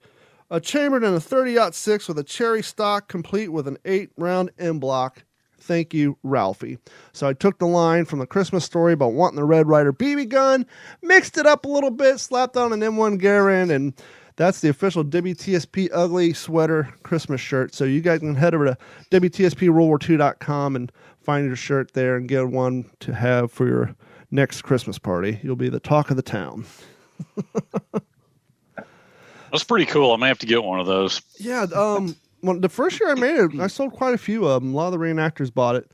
chambered in a 30-06 with a cherry stock, complete with an 8-round M-block. Thank you, Ralphie." So I took the line from the Christmas story about wanting the Red Ryder BB gun, mixed it up a little bit, slapped on an M1 Garand, and that's the official WTSP Ugly Sweater Christmas shirt. So you guys can head over to WTSPWorldWar2.com and find your shirt there and get one to have for your next Christmas party. You'll be the talk of the town. That's pretty cool. I may have to get one of those. Yeah. Well, the first year I made it, I sold quite a few of them. A lot of the reenactors bought it.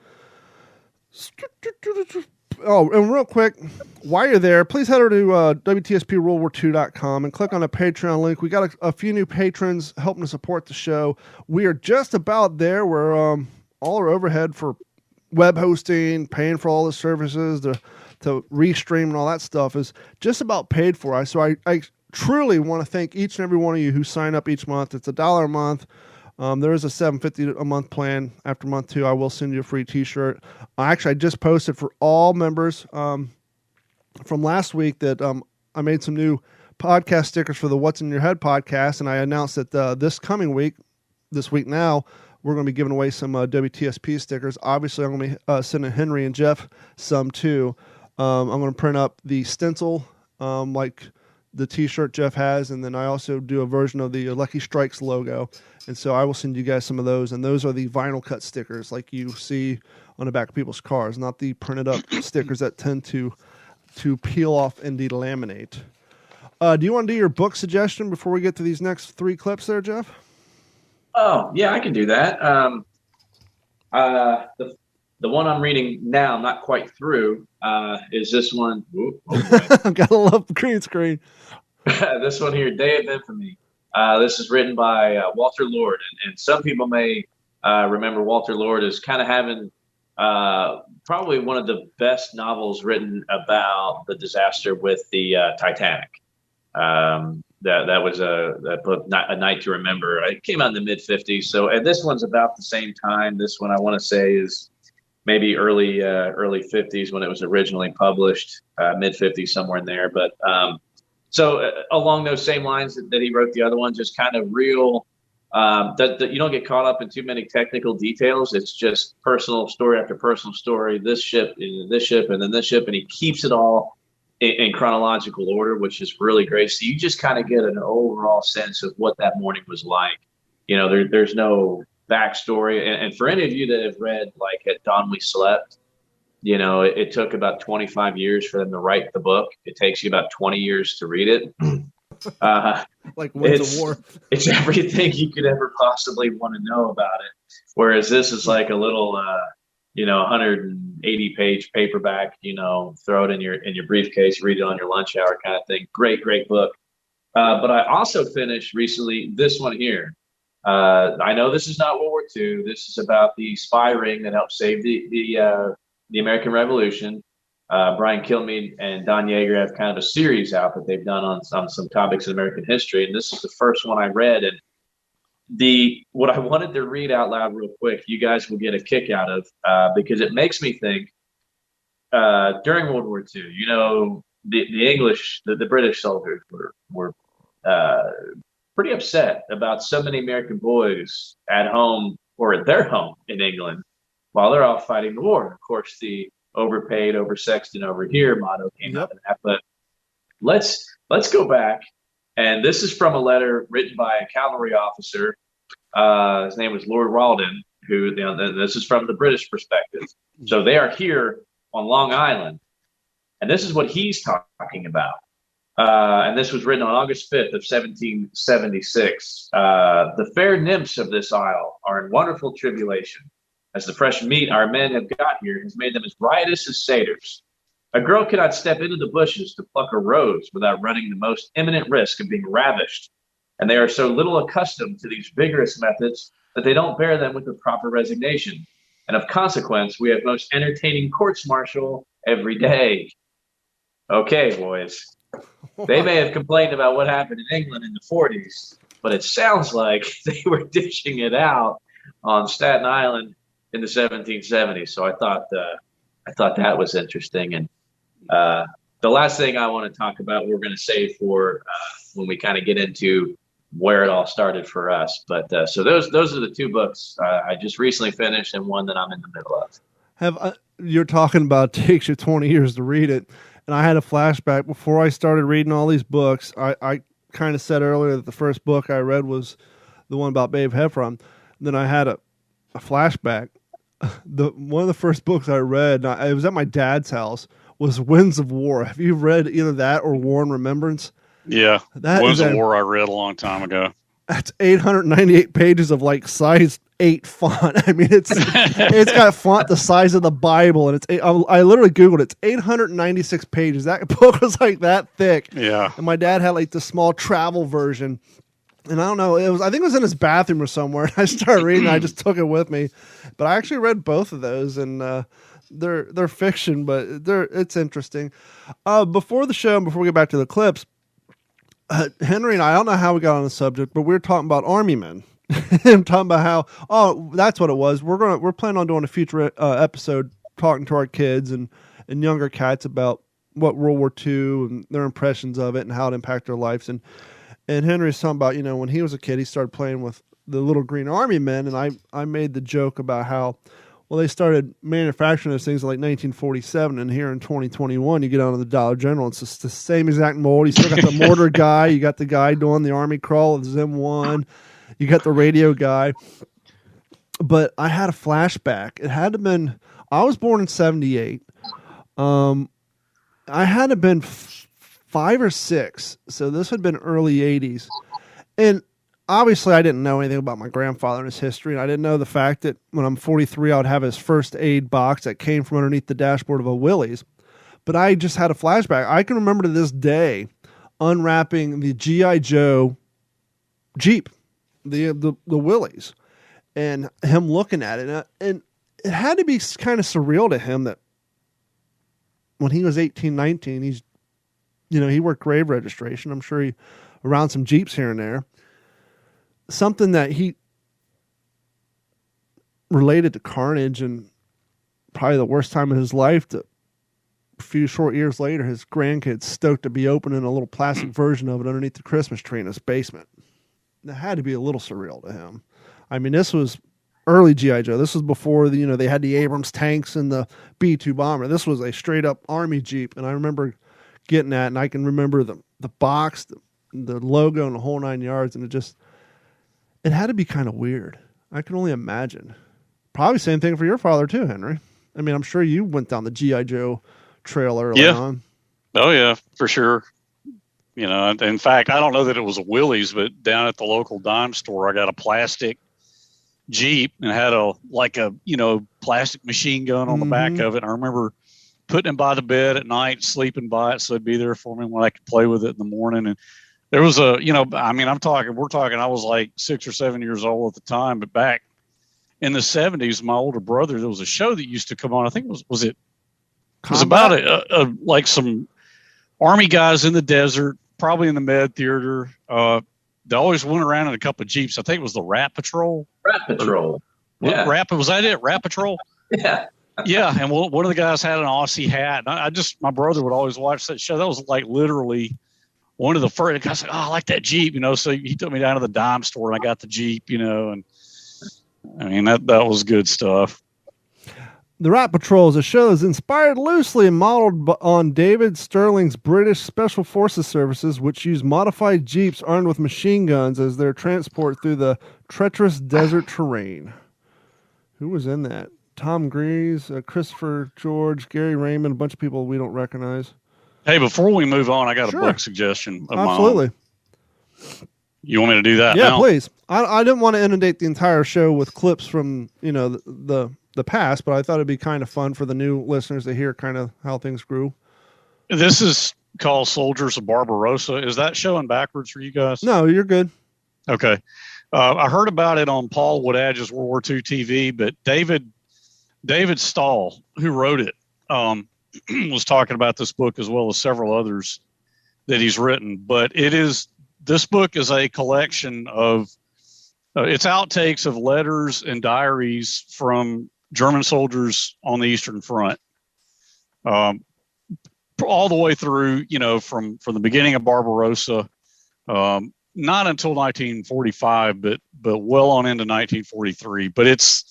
Oh, and real quick, while you're there, please head over to WTSPWorldWar2.com and click on the Patreon link. We got a few new patrons helping to support the show. We are just about there where all our overhead for web hosting, paying for all the services, to restream and all that stuff is just about paid for. So I truly want to thank each and every one of you who sign up each month. It's $1 a month. There is a $7.50 a month plan. After month 2, I will send you a free t-shirt. I just posted for all members from last week that I made some new podcast stickers for the What's in Your Head podcast, and I announced that this week now, we're going to be giving away some WTSP stickers. Obviously, I'm going to be sending Henry and Jeff some too. I'm going to print up the stencil like the t-shirt Jeff has, and then I also do a version of the Lucky Strikes logo, and so I will send you guys some of those, and those are the vinyl cut stickers like you see on the back of people's cars, not the printed up stickers that tend to peel off and delaminate. Do you want to do your book suggestion before we get to these next 3 clips there, Jeff? Oh, yeah, I can do that. The one I'm reading now, I'm not quite through, is this one. Gotta love the green screen. This one here, Day of Infamy. This is written by Walter Lord, and some people may remember Walter Lord as kind of having probably one of the best novels written about the disaster with the Titanic. That was a book, A Night to Remember. It came out in the mid-50s. So, and this one's about the same time. This one I want to say is maybe early 50s when it was originally published, mid-50s, somewhere in there. But so along those same lines that he wrote the other one, just kind of real, that you don't get caught up in too many technical details. It's just personal story after personal story, this ship, and then this ship, and he keeps it all in chronological order, which is really great. So you just kind of get an overall sense of what that morning was like. There's no backstory. And for any of you that have read, like, At Dawn We Slept, it took about 25 years for them to write the book. It takes you about 20 years to read it. Like Winds of War. It's everything you could ever possibly want to know about it. Whereas this is like a little, 180-page paperback, throw it in your briefcase, read it on your lunch hour kind of thing. Great book. But I also finished recently this one here. I know this is not World War II. This is about the spy ring that helped save the American Revolution. Brian Kilmeade and Don Yeager have kind of a series out that they've done on some topics in American history, and this is the first one I read. And what I wanted to read out loud real quick, you guys will get a kick out of, because it makes me think. During World War II, the English, the British soldiers were pretty upset about so many American boys at home or at their home in England while they're all fighting the war. Of course, the overpaid, oversexed, and over here motto came out of that. But let's go back, and this is from a letter written by a cavalry officer. His name was Lord Rawdon, who, this is from the British perspective. So they are here on Long Island. And this is what he's talking about. And this was written on August 5th of 1776. The fair nymphs of this isle are in wonderful tribulation, as the fresh meat our men have got here has made them as riotous as satyrs. A girl cannot step into the bushes to pluck a rose without running the most imminent risk of being ravished. And they are so little accustomed to these vigorous methods that they don't bear them with the proper resignation. And of consequence, we have most entertaining courts-martial every day. Okay, boys. They may have complained about what happened in England in the 40s, but it sounds like they were dishing it out on Staten Island in the 1770s. So I thought that was interesting. And the last thing I want to talk about, we're going to save for when we kind of get into where it all started for us. But so those are the two books I just recently finished, and one that I'm in the middle of. You're talking about it takes you 20 years to read it, and I had a flashback before I started reading all these books. I kind of said earlier that the first book I read was the one about Babe Heffron. Then I had a flashback. One of the first books I read, it was at my dad's house, was Winds of War. Have you read either that or War and Remembrance? Yeah, Winds of War I read a long time ago. That's 898 pages of like size 8 font. I mean, it's got font the size of the Bible, and I literally Googled it. It's 896 pages. That book was like that thick. Yeah. And my dad had like the small travel version. And I don't know, I think it was in his bathroom or somewhere. And I started reading, I just took it with me. But I actually read both of those, and they're fiction, but it's interesting. Before the show, and before we get back to the clips, Henry and I don't know how we got on the subject, but we were talking about Army men. I'm talking about how, that's what it was. We're planning on doing a future episode talking to our kids and younger cats about what World War II and their impressions of it and how it impacted their lives. And Henry's talking about, when he was a kid, he started playing with the little green Army men, and I made the joke about how, well, they started manufacturing those things in like 1947, and here in 2021, you get out of the Dollar General, it's just the same exact mold. You still got the mortar guy, you got the guy doing the Army crawl with Zim 1, you got the radio guy. But I had a flashback. It had to have been, I was born in 78. I had to have been 5 or 6, so this had been early 80s. And obviously, I didn't know anything about my grandfather and his history, and I didn't know the fact that when I'm 43, I would have his first aid box that came from underneath the dashboard of a Willys. But I just had a flashback. I can remember to this day unwrapping the G.I. Joe Jeep, the Willys, and him looking at it. And it had to be kind of surreal to him that when he was 18, 19, he worked grave registration. I'm sure he around some Jeeps here and there. Something that he related to carnage, and probably the worst time of his life. A few short years later, his grandkids stoked to be opening a little plastic version of it underneath the Christmas tree in his basement. That had to be a little surreal to him. I mean, this was early G.I. Joe. This was before they had the Abrams tanks and the B-2 bomber. This was a straight up Army Jeep, and I remember getting that, and I can remember the box, the logo, and the whole 9 yards, and it had to be kind of weird. I can only imagine. Probably same thing for your father too, Henry. I mean, I'm sure you went down the G.I. Joe trail early on. Oh yeah, for sure. In fact, I don't know that it was a Willys, but down at the local dime store, I got a plastic Jeep and had a plastic machine gun on the back of it. And I remember putting it by the bed at night, sleeping by it, so it'd be there for me when I could play with it in the morning. And there was we're talking, I was like 6 or 7 years old at the time, but back in the 70s, my older brother, there was a show that used to come on. I think it was about like some Army guys in the desert, probably in the Med Theater. They always went around in a couple of Jeeps. I think it was the Rat Patrol. Rat Patrol. Yeah. Was that it? Rat Patrol? Yeah. Yeah. And one of the guys had an Aussie hat. And my brother would always watch that show. That was like literally one of the first guys said, I like that Jeep, so he took me down to the dime store and I got the Jeep, and I mean, that was good stuff. The Rat Patrol is a show that's inspired loosely and modeled on David Sterling's British Special Forces services, which use modified Jeeps armed with machine guns as their transport through the treacherous desert terrain. Who was in that? Tom Grease, Christopher George, Gary Raymond, a bunch of people we don't recognize. Hey, before we move on, I got a book suggestion of my own. You want me to do that now? Yeah, please. I didn't want to inundate the entire show with clips from, the past, but I thought it'd be kind of fun for the new listeners to hear kind of how things grew. This is called Soldiers of Barbarossa. Is that showing backwards for you guys? No, you're good. Okay. I heard about it on Paul Woodadge's World War II TV, but David Stahl, who wrote it, was talking about this book as well as several others that he's written. But this book is a collection of it's outtakes of letters and diaries from German soldiers on the Eastern Front, all the way through, from the beginning of Barbarossa, not until 1945, but well on into 1943. But it's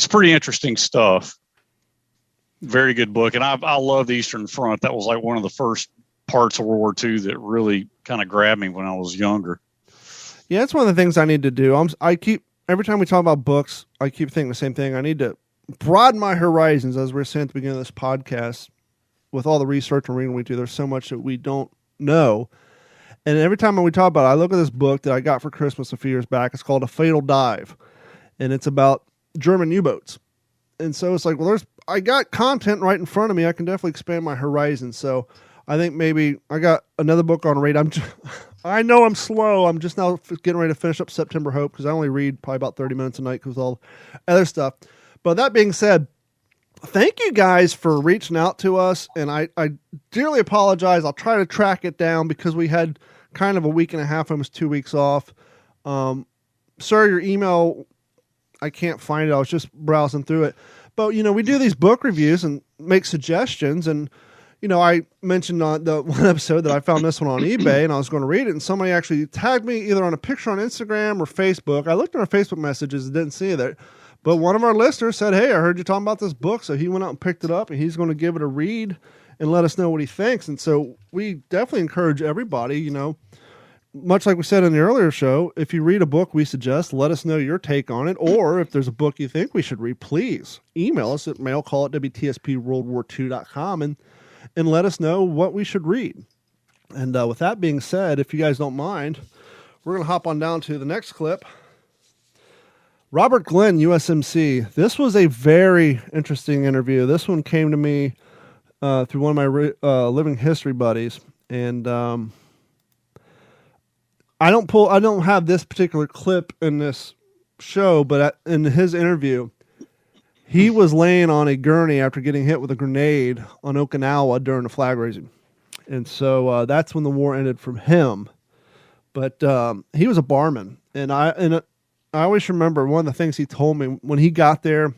pretty interesting stuff. Very good book. And I love the Eastern Front. That was like one of the first parts of World War II that really kind of grabbed me when I was younger. Yeah, it's one of the things I need to do. Every time we talk about books, I keep thinking the same thing. I need to broaden my horizons, as we were saying at the beginning of this podcast. With all the research and reading we do, there's so much that we don't know. And every time we talk about it, I look at this book that I got for Christmas a few years back. It's called A Fatal Dive, and it's about German U-boats. And so it's like, well, I got content right in front of me. I can definitely expand my horizons. So I think maybe I got another book on read. I know I'm slow. I'm just now getting ready to finish up September Hope because I only read probably about 30 minutes a night because of all other stuff. But that being said, thank you guys for reaching out to us. And I dearly apologize. I'll try to track it down because we had kind of a week and a half, almost 2 weeks off. Sir, your email, I can't find it. I was just browsing through it. But, we do these book reviews and make suggestions. And, I mentioned on the one episode that I found this one on eBay and I was going to read it. And somebody actually tagged me either on a picture on Instagram or Facebook. I looked at our Facebook messages and didn't see it. But one of our listeners said, hey, I heard you talking about this book. So he went out and picked it up and he's going to give it a read and let us know what he thinks. And so we definitely encourage everybody, much like we said in the earlier show, if you read a book we suggest, let us know your take on it. Or if there's a book you think we should read, please email us at mailcall@wtspworldwar2.com and let us know what we should read. And with that being said, if you guys don't mind, we're going to hop on down to the next clip. Robert Glenn, USMC. This was a very interesting interview. This one came to me through one of my living history buddies. And I don't have this particular clip in this show, but in his interview, he was laying on a gurney after getting hit with a grenade on Okinawa during the flag raising. And so that's when the war ended from him. But he was a barman. And I always remember one of the things he told me when he got there,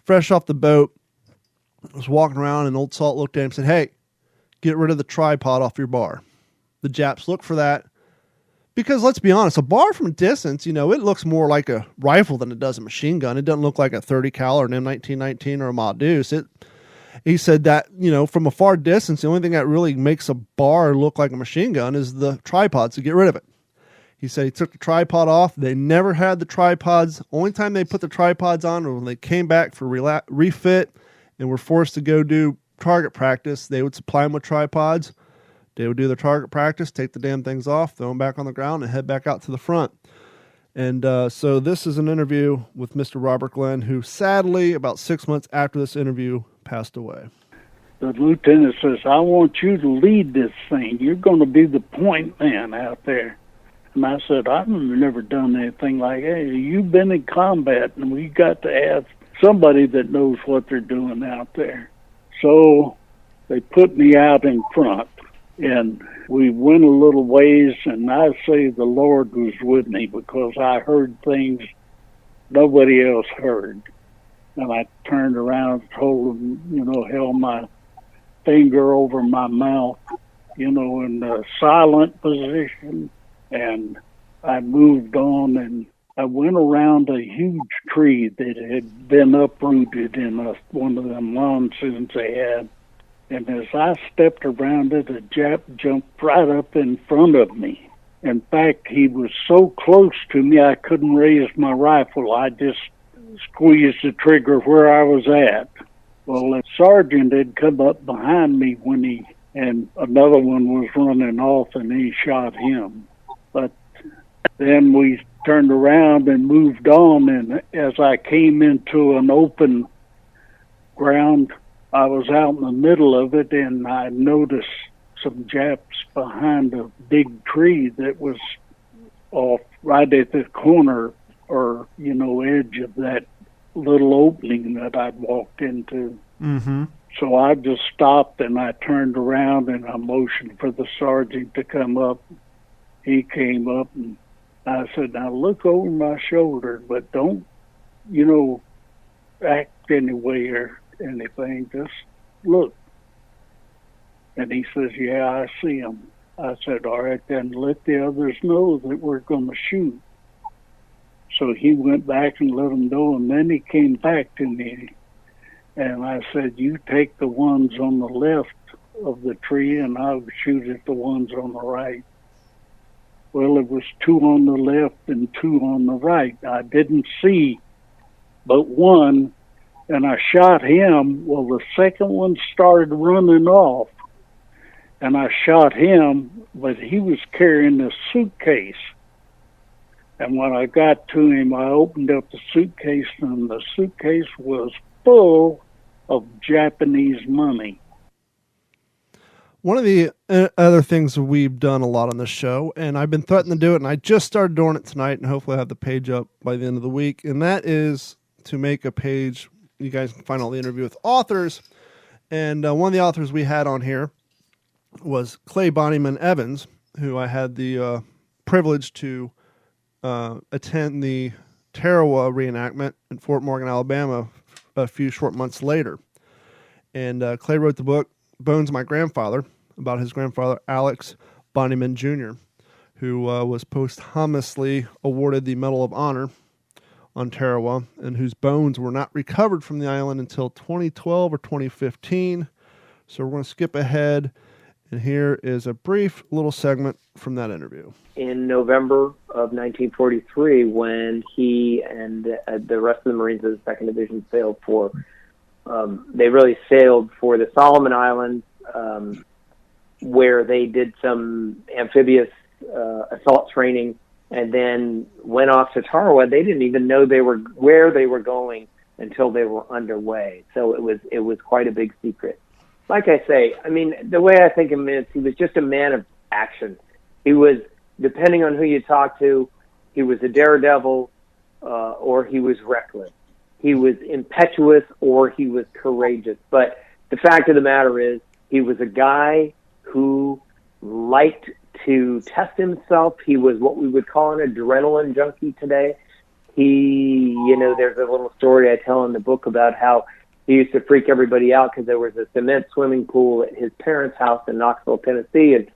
fresh off the boat, was walking around and Old Salt looked at him and said, hey, get rid of the tripod off your bar. The Japs look for that. Because let's be honest, a bar from a distance, it looks more like a rifle than it does a machine gun. It doesn't look like a 30 cal or an M1919 or a Ma Deuce. He said that, from a far distance, the only thing that really makes a bar look like a machine gun is the tripod, so get rid of it. He said he took the tripod off. They never had the tripods. Only time they put the tripods on was when they came back for refit and were forced to go do target practice. They would supply them with tripods. They would do their target practice, take the damn things off, throw them back on the ground, and head back out to the front. And so this is an interview with Mr. Robert Glenn, who sadly, about 6 months after this interview, passed away. The lieutenant says, I want you to lead this thing. You're going to be the point man out there. And I said, I've never done anything like that. You've been in combat, and we got to have somebody that knows what they're doing out there. So they put me out in front. And we went a little ways, and I say the Lord was with me because I heard things nobody else heard. And I turned around and told him, held my finger over my mouth, in a silent position. And I moved on, and I went around a huge tree that had been uprooted in one of them monsoons they had. And as I stepped around it, a Jap jumped right up in front of me. In fact, he was so close to me, I couldn't raise my rifle. I just squeezed the trigger where I was at. Well, the sergeant had come up behind me and another one was running off, and he shot him. But then we turned around and moved on, and as I came into an open ground, I was out in the middle of it, and I noticed some Japs behind a big tree that was off right at the corner or, edge of that little opening that I'd walked into. Mm-hmm. So I just stopped and I turned around and I motioned for the sergeant to come up. He came up and I said, now look over my shoulder, but don't, act any way or anything. Just look. And he says, yeah, I see him. I said, all right, then let the others know that we're going to shoot. So he went back and let them know, and then he came back to me. And I said, you take the ones on the left of the tree, and I'll shoot at the ones on the right. Well, it was 2 on the left and 2 on the right. I didn't see but one, and I shot him. Well, the second one started running off, and I shot him, but he was carrying a suitcase. And when I got to him, I opened up the suitcase, and the suitcase was full of Japanese money. One of the other things we've done a lot on this show, and I've been threatening to do it, and I just started doing it tonight, and hopefully I'll have the page up by the end of the week, and that is to make a page. You guys can find all the interview with authors, and one of the authors we had on here was Clay Bonnyman Evans, who I had the privilege to attend the Tarawa reenactment in Fort Morgan, Alabama a few short months later. And Clay wrote the book, Bones My Grandfather, about his grandfather, Alex Bonnyman Jr., who was posthumously awarded the Medal of Honor on Tarawa, and whose bones were not recovered from the island until 2012 or 2015. So we're going to skip ahead, and here is a brief little segment from that interview. In November of 1943, when he and the rest of the Marines of the 2nd Division sailed for, they really sailed for the Solomon Islands, where they did some amphibious assault training, and then went off to Tarawa. They didn't even know where they were going until they were underway. So it was quite a big secret. Like I say, I mean, the way I think of him is he was just a man of action. He was, depending on who you talk to, he was a daredevil or he was reckless. He was impetuous or he was courageous. But the fact of the matter is he was a guy who liked to test himself. He was what we would call an adrenaline junkie today. There's a little story I tell in the book about how he used to freak everybody out because there was a cement swimming pool at his parents' house in Knoxville, Tennessee. And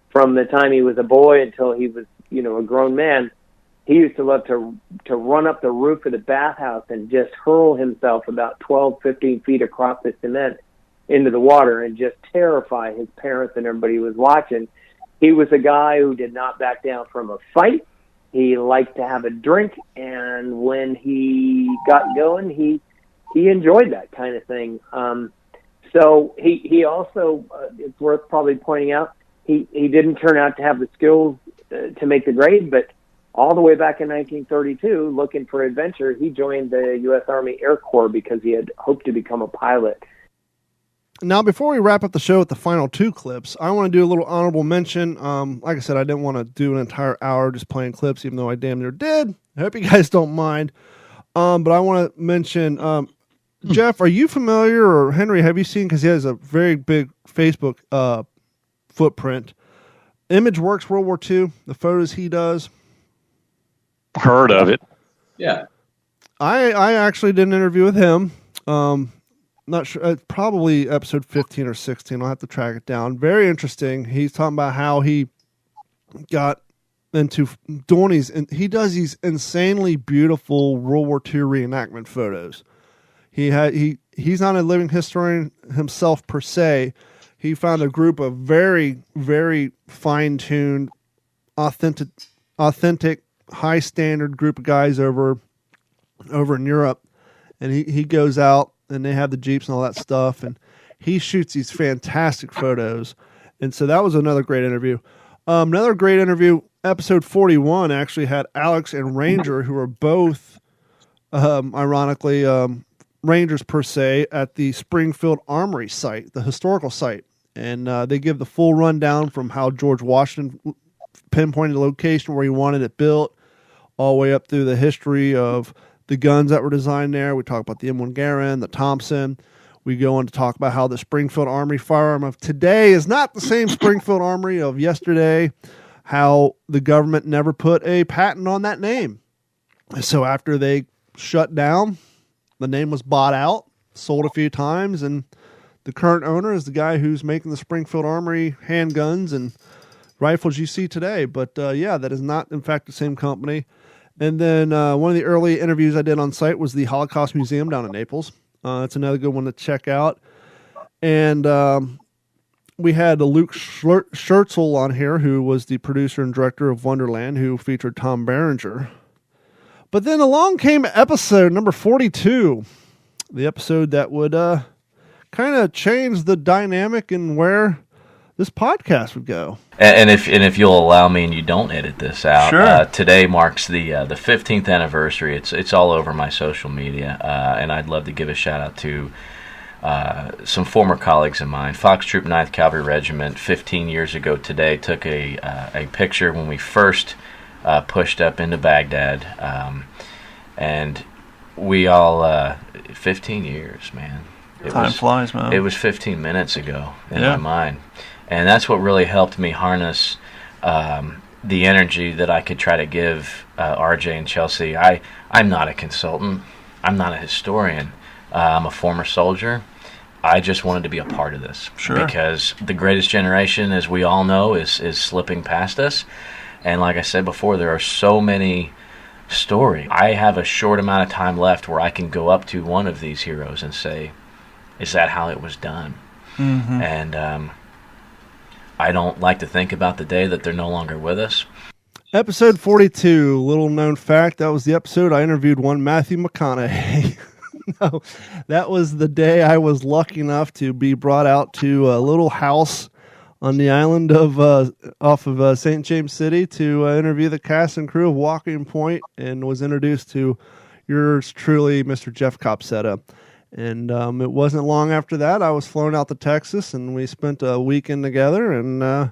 from the time he was a boy until he was, a grown man, he used to love to run up the roof of the bathhouse and just hurl himself about 12, 15 feet across the cement into the water and just terrify his parents and everybody who was watching. He was a guy who did not back down from a fight. He liked to have a drink, and when he got going, he enjoyed that kind of thing. So he also, it's worth probably pointing out, he didn't turn out to have the skills to make the grade, but all the way back in 1932, looking for adventure, he joined the U.S. Army Air Corps because he had hoped to become a pilot. Now, before we wrap up the show with the final 2 clips, I want to do a little honorable mention. Like I said, I didn't want to do an entire hour just playing clips, even though I damn near did. I hope you guys don't mind. But I want to mention, Jeff, are you familiar, or Henry, have you seen, because he has a very big Facebook footprint, Image Works World War II, the photos he does? Heard of it. Yeah. I actually did an interview with him. Not sure, probably episode 15 or 16. I'll have to track it down. Very interesting. He's talking about how he got into doing these, and he does these insanely beautiful World War II reenactment photos. He's not a living historian himself per se. He found a group of very, very fine-tuned, authentic, high-standard group of guys over in Europe and he goes out, and they have the Jeeps and all that stuff, and he shoots these fantastic photos. And so that was another great interview. Another great interview, episode 41, actually had Alex and Ranger, who are both, ironically, Rangers per se, at the Springfield Armory site, the historical site. And they give the full rundown from how George Washington pinpointed the location where he wanted it built, all the way up through the history of the guns that were designed there. We talk about the M1 Garand, the Thompson. We go on to talk about how the Springfield Armory firearm of today is not the same Springfield Armory of yesterday, how the government never put a patent on that name. So after they shut down, the name was bought out, sold a few times, and the current owner is the guy who's making the Springfield Armory handguns and rifles you see today. But yeah, that is not, in fact, the same company. And then one of the early interviews I did on site was the Holocaust Museum down in Naples. It's another good one to check out. And we had Luke Schertzel on here, who was the producer and director of Wonderland, who featured Tom Berenger. But then along came episode number 42, the episode that would kind of change the dynamic and where this podcast would go. And if you'll allow me, and you don't edit this out, sure. Today marks the 15th anniversary. It's all over my social media, and I'd love to give a shout out to some former colleagues of mine. Fox Troop 9th Cavalry Regiment, 15 years ago today, took a picture when we first pushed up into Baghdad, and we all 15 years, man. Time flies, man. It was 15 minutes ago in my mind. And that's what really helped me harness the energy that I could try to give RJ and Chelsea. I'm not a consultant. I'm not a historian. I'm a former soldier. I just wanted to be a part of this. Sure. Because the greatest generation, as we all know, is slipping past us. And like I said before, there are so many stories. I have a short amount of time left where I can go up to one of these heroes and say, is that how it was done? Mm-hmm. And I don't like to think about the day that they're no longer with us. Episode 42, little known fact, that was the episode I interviewed one Matthew McConaughey. No, that was the day I was lucky enough to be brought out to a little house on the island of off of St. James City to interview the cast and crew of Walking Point, and was introduced to yours truly, Mr. Jeff Copsetta. And it wasn't long after that I was flown out to Texas, and we spent a weekend together, and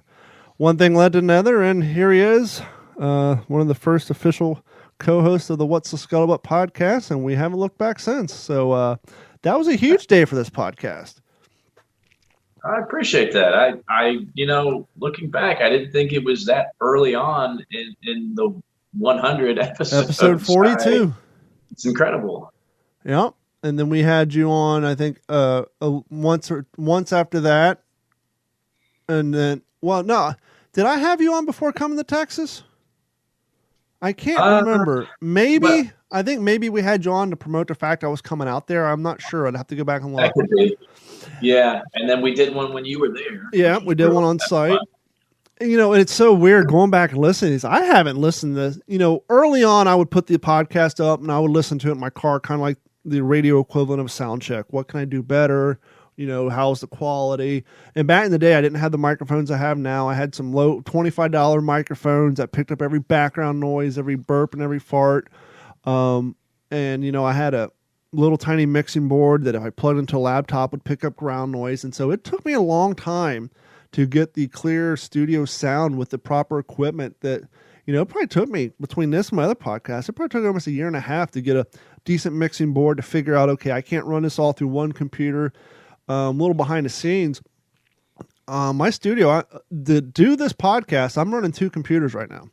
one thing led to another, and here he is, one of the first official co-hosts of the What's the Scuttlebutt podcast, and we haven't looked back since. So that was a huge day for this podcast. I appreciate that. I looking back, I didn't think it was that early on in the 100 episodes. Episode 42. It's incredible. Yep. And then we had you on, I think, once after that. And then, well, no. Did I have you on before coming to Texas? I can't remember. Maybe. I think maybe we had you on to promote the fact I was coming out there. I'm not sure. I'd have to go back and look. That could be. Yeah. And then we did one when you were there. Yeah, we did one on site. And, and it's so weird going back and listening. I haven't listened to this. Early on, I would put the podcast up and I would listen to it in my car, kind of like the radio equivalent of a sound check. What can I do better? How's the quality? And back in the day, I didn't have the microphones I have now. I had some low $25 microphones that picked up every background noise, every burp, and every fart. And I had a little tiny mixing board that if I plugged into a laptop would pick up ground noise. And so it took me a long time to get the clear studio sound with the proper equipment that, it probably took me, between this and my other podcast, it probably took almost a year and a half to get a decent mixing board to figure out, okay, I can't run this all through one computer. A little behind the scenes. My studio, to do this podcast, I'm running 2 computers right now.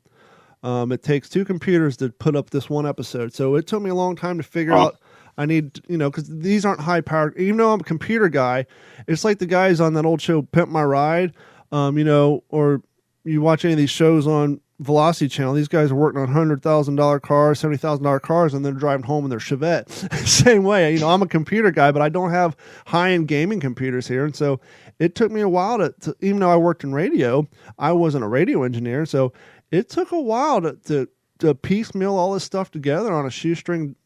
It takes 2 computers to put up this one episode. So it took me a long time to figure out, I need, because these aren't high powered. Even though I'm a computer guy, it's like the guys on that old show, Pimp My Ride, or you watch any of these shows on Velocity Channel. These guys are working on $100,000 cars, $70,000 cars, and they're driving home in their Chevette. Same way, I'm a computer guy, but I don't have high-end gaming computers here. And so it took me a while to even though I worked in radio, I wasn't a radio engineer. So it took a while to piecemeal all this stuff together on a shoestring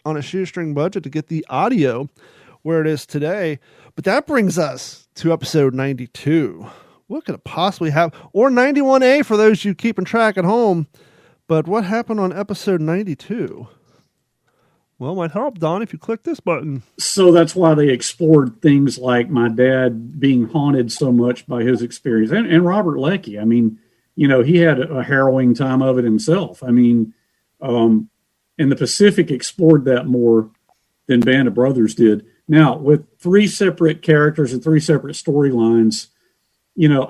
on a shoestring budget to get the audio where it is today. But that brings us to episode 92. What could it possibly have? Or 91A for those you keeping track at home. But what happened on episode 92? Well, it might help, Don, if you click this button. So that's why they explored things like my dad being haunted so much by his experience. And Robert Leckie. I mean, you know, he had a harrowing time of it himself. I mean, and the Pacific explored that more than Band of Brothers did. Now, with 3 separate characters and 3 separate storylines, you know,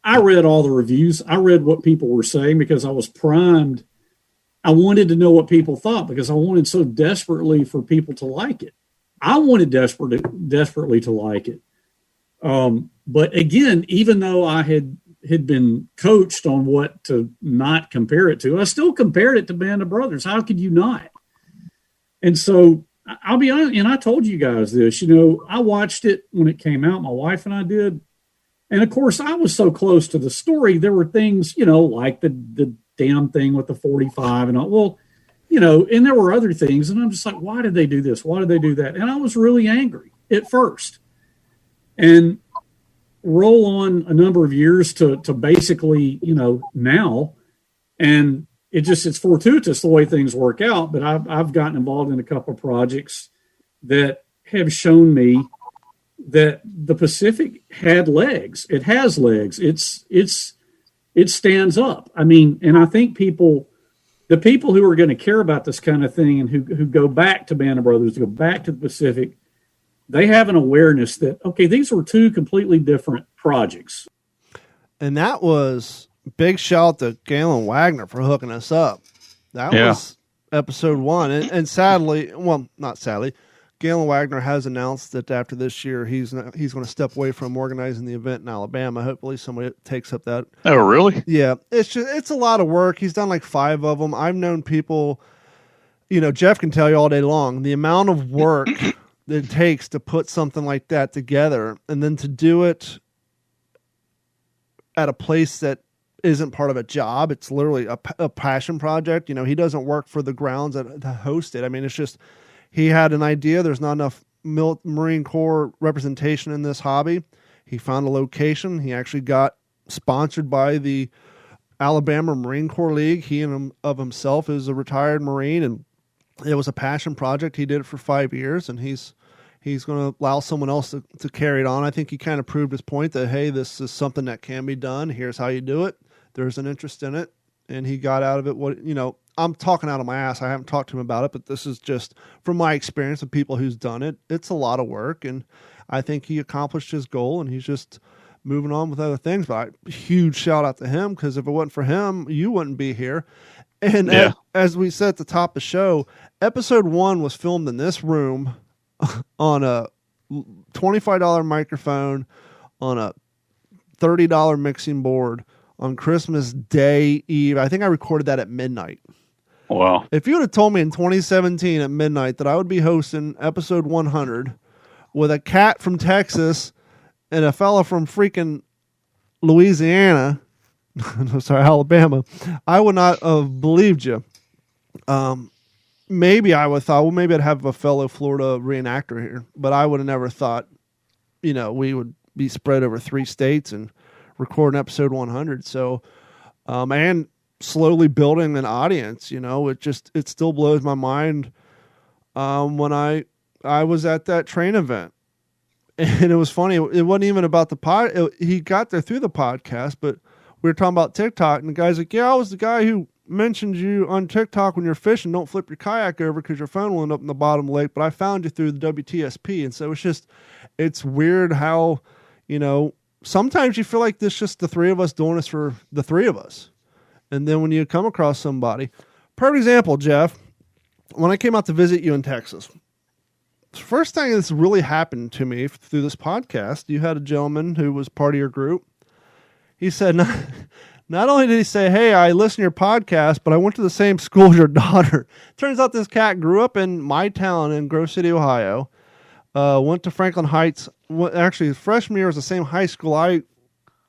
I read all the reviews. I read what people were saying because I was primed. I wanted to know what people thought because I wanted so desperately for people to like it. I wanted desperately to like it. But again, even though I had been coached on what to not compare it to, I still compared it to Band of Brothers. How could you not? And so I'll be honest, and I told you guys this, you know, I watched it when it came out, my wife and I did. And of course, I was so close to the story. There were things, you know, like the damn thing with the 45 and all. Well, you know, and there were other things. And I'm just like, why did they do this? Why did they do that? And I was really angry at first. And roll on a number of years to basically, you know, now. And it's fortuitous the way things work out. But I've gotten involved in a couple of projects that have shown me that the Pacific had legs. It has legs. It stands up. I mean, and I think the people who are going to care about this kind of thing and who go back to Band of Brothers, go back to the Pacific, they have an awareness that, okay, these were 2 completely different projects. And that was big shout to Galen Wagner for hooking us up. That was episode 1. And sadly, well, not sadly, Galen Wagner has announced that after this year, he's going to step away from organizing the event in Alabama. Hopefully somebody takes up that. Oh, really? Yeah. It's a lot of work. He's done like 5 of them. I've known people, you know, Jeff can tell you all day long, the amount of work that it takes to put something like that together and then to do it at a place that isn't part of a job. It's literally a passion project. You know, he doesn't work for the grounds to host it. I mean, it's just, he had an idea. There's not enough Marine Corps representation in this hobby. He found a location. He actually got sponsored by the Alabama Marine Corps League. He of himself is a retired Marine, and it was a passion project. He did it for 5 years, and he's going to allow someone else to carry it on. I think he kind of proved his point that, hey, this is something that can be done. Here's how you do it. There's an interest in it, and he got out of it what, you know, I'm talking out of my ass. I haven't talked to him about it, but this is just from my experience of people who's done it. It's a lot of work, and I think he accomplished his goal, and he's just moving on with other things. But huge shout out to him, because if it wasn't for him, you wouldn't be here. And as we said at the top of the show, episode 1 was filmed in this room on a $25 microphone on a $30 mixing board on Christmas Day Eve. I think I recorded that at midnight. Wow. If you would have told me in 2017 at midnight that I would be hosting episode 100 with a cat from Texas and a fella from freaking Louisiana, no, sorry, Alabama, I would not have believed you. Maybe I would have thought, well, maybe I'd have a fellow Florida reenactor here, but I would have never thought, you know, we would be spread over 3 states and record an episode 100. So, and slowly building an audience, you know, it still blows my mind. When I was at that train event, and it was funny. It wasn't even about the pod. He got there through the podcast, but we were talking about TikTok, and the guy's like, yeah, I was the guy who mentioned you on TikTok when you're fishing. Don't flip your kayak over because your phone will end up in the bottom of the lake, but I found you through the WTSP. And so it's weird how, you know, sometimes you feel like this just the 3 of us doing this for the 3 of us. And then when you come across somebody, perfect example, Jeff, when I came out to visit you in Texas, the first thing that's really happened to me through this podcast, you had a gentleman who was part of your group. He said, not only did he say, hey, I listen to your podcast, but I went to the same school as your daughter. Turns out this cat grew up in my town in Grove City, Ohio, went to Franklin Heights. Actually, his freshman year was the same high school I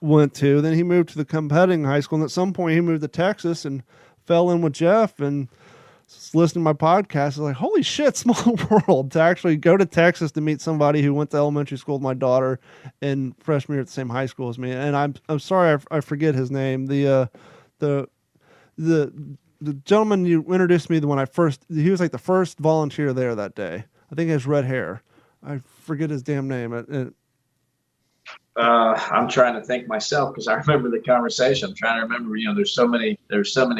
went to. Then he moved to the competing high school, and at some point he moved to Texas and fell in with Jeff, and listening to my podcast, I was like, holy shit, small world, to actually go to Texas to meet somebody who went to elementary school with my daughter and freshman year at the same high school as me. And I'm sorry, I forget his name. The gentleman you introduced me to when he was like the first volunteer there that day. I think he has red hair. I forget his damn name. I'm trying to think myself because I remember the conversation. I'm trying to remember, there's so many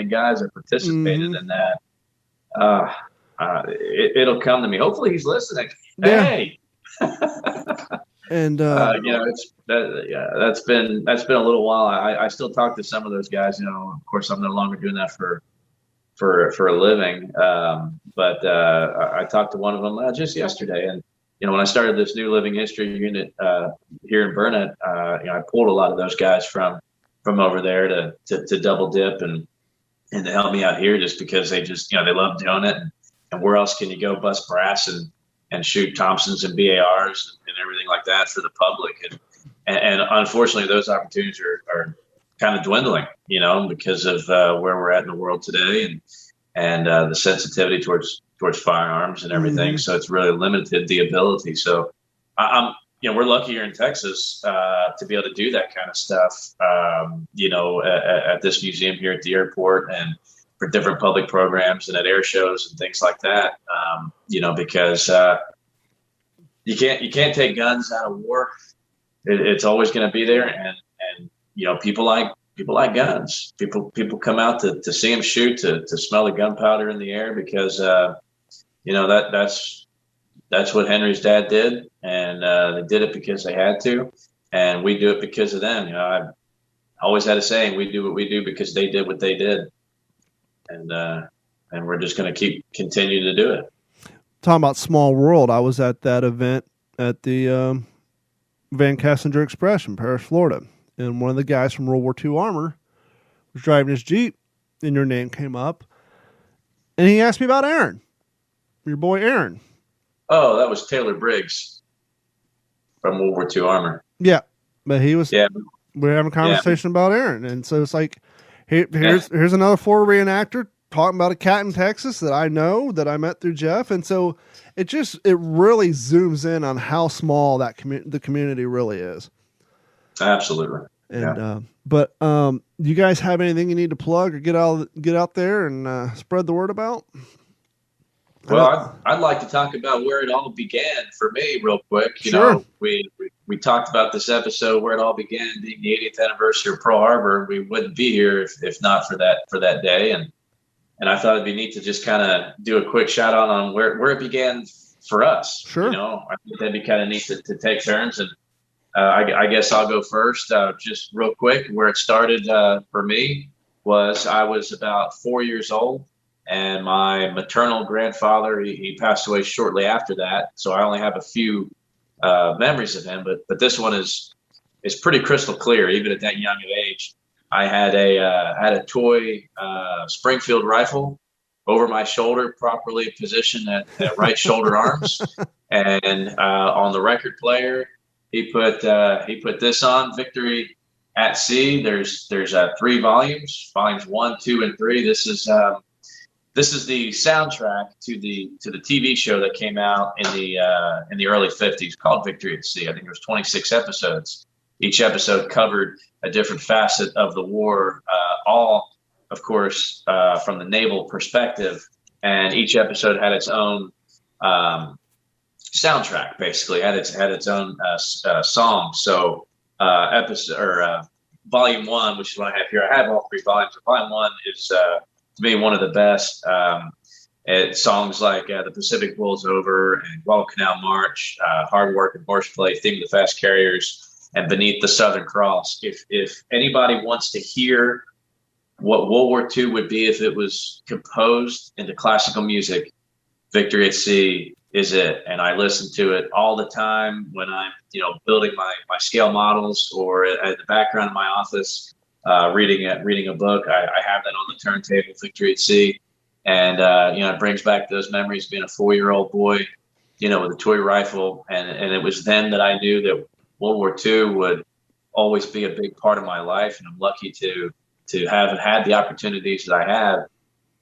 guys that participated in that. It'll come to me. Hopefully he's listening. Yeah. Hey. And that's been a little while. I still talk to some of those guys. Of course, I'm no longer doing that for a living. But I talked to one of them just yesterday, and when I started this new living history unit here in Burnett, I pulled a lot of those guys from over there to double dip and to help me out here, just because they just they love doing it. And where else can you go bust brass and shoot Thompsons and BARs and everything like that for the public? And unfortunately, those opportunities are kind of dwindling, because of where we're at in the world today and the sensitivity towards firearms and everything. So it's really limited the ability. So we're lucky here in Texas to be able to do that kind of stuff, at this museum here at the airport and for different public programs and at air shows and things like that. Because you can't take guns out of war. It's always going to be there. And people like guns. People come out to see them shoot, to smell the gunpowder in the air, because that's what Henry's dad did, and they did it because they had to, and we do it because of them. I always had a saying: we do what we do because they did what they did, and we're just going to continue to do it. Talking about small world, I was at that event at the Van Kessinger Express in Paris, Florida. And one of the guys from World War II Armor was driving his Jeep, and your name came up. And he asked me about Aaron, your boy Aaron. Oh, that was Taylor Briggs from World War II Armor. Yeah, but he was. Yeah. We were having a conversation about Aaron, and so it's like, here's another Florida reenactor talking about a cat in Texas that I know, that I met through Jeff, and so it really zooms in on how small that the community really is. Absolutely. And but you guys have anything you need to plug or get out there and spread the word about? Well, I'd like to talk about where it all began for me real quick. Sure. We talked about this episode where it all began, being the 80th anniversary of Pearl Harbor. We wouldn't be here if not for that day. And I thought it'd be neat to just kind of do a quick shout out on where it began for us. Sure. I think that'd be kind of neat to take turns. And I guess I'll go first, just real quick. Where it started for me was I was about 4 years old, and my maternal grandfather, he passed away shortly after that. So I only have a few memories of him, but this one is pretty crystal clear, even at that young of age. I had a toy Springfield rifle over my shoulder, properly positioned at right shoulder arms, and on the record player, he put this on, Victory at Sea. There's 3 volumes, volumes 1, 2, and 3. This is the soundtrack to the TV show that came out in the early 50s called Victory at Sea. I think there was 26 episodes. Each episode covered a different facet of the war, all, of course, from the naval perspective. And each episode had its own soundtrack, basically, had its own song. So volume 1, which is what I have here, I have all 3 volumes. Volume 1 is to me one of the best. Songs like The Pacific Rolls Over and Guadalcanal March, Hard Work and Horseplay, Theme of the Fast Carriers, and Beneath the Southern Cross. If anybody wants to hear what World War II would be if it was composed into classical music, Victory at Sea is it. And I listen to it all the time when I'm building my scale models, or at the background of my office, reading a book. I have that on the turntable, Victory at Sea. And it brings back those memories of being a 4-year-old boy, with a toy rifle. And it was then that I knew that World War II would always be a big part of my life, and I'm lucky to have had the opportunities that I have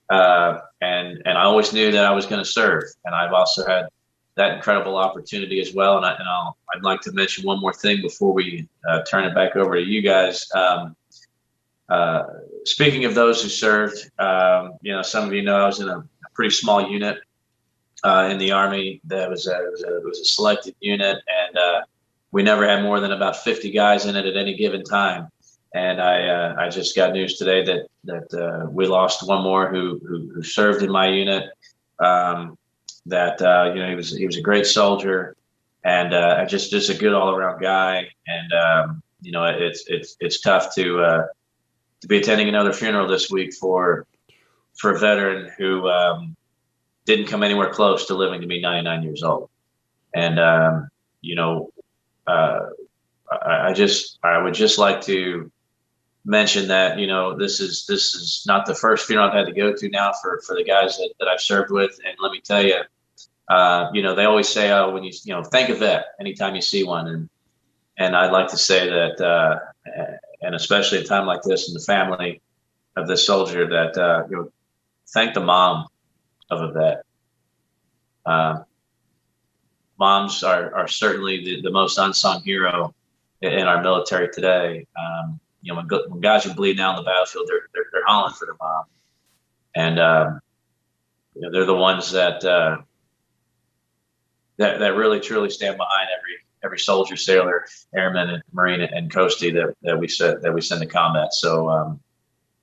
and I always knew that I was going to serve. And I've also had that incredible opportunity as well. I'd like to mention one more thing before we turn it back over to you guys. Speaking of those who served, some of you know I was in a pretty small unit in the Army. That was a selected unit, and we never had more than about 50 guys in it at any given time. And I just got news today that we lost one more who served in my unit. He was a great soldier, and just a good all around guy. And it's tough to be attending another funeral this week for a veteran who didn't come anywhere close to living to be 99 years old. And I would just like to mention that this is not the first funeral I've had to go to now for the guys that I've served with. And let me tell you, they always say, oh, when you thank a vet anytime you see one, and I'd like to say that, and especially at a time like this in the family of this soldier, that thank the mom of a vet. Moms are certainly the most unsung hero in our military today. When guys are bleeding out on the battlefield, they're hollering for their mom, and they're the ones that really truly stand behind every soldier, sailor, airman, and Marine and Coastie that we send to combat. So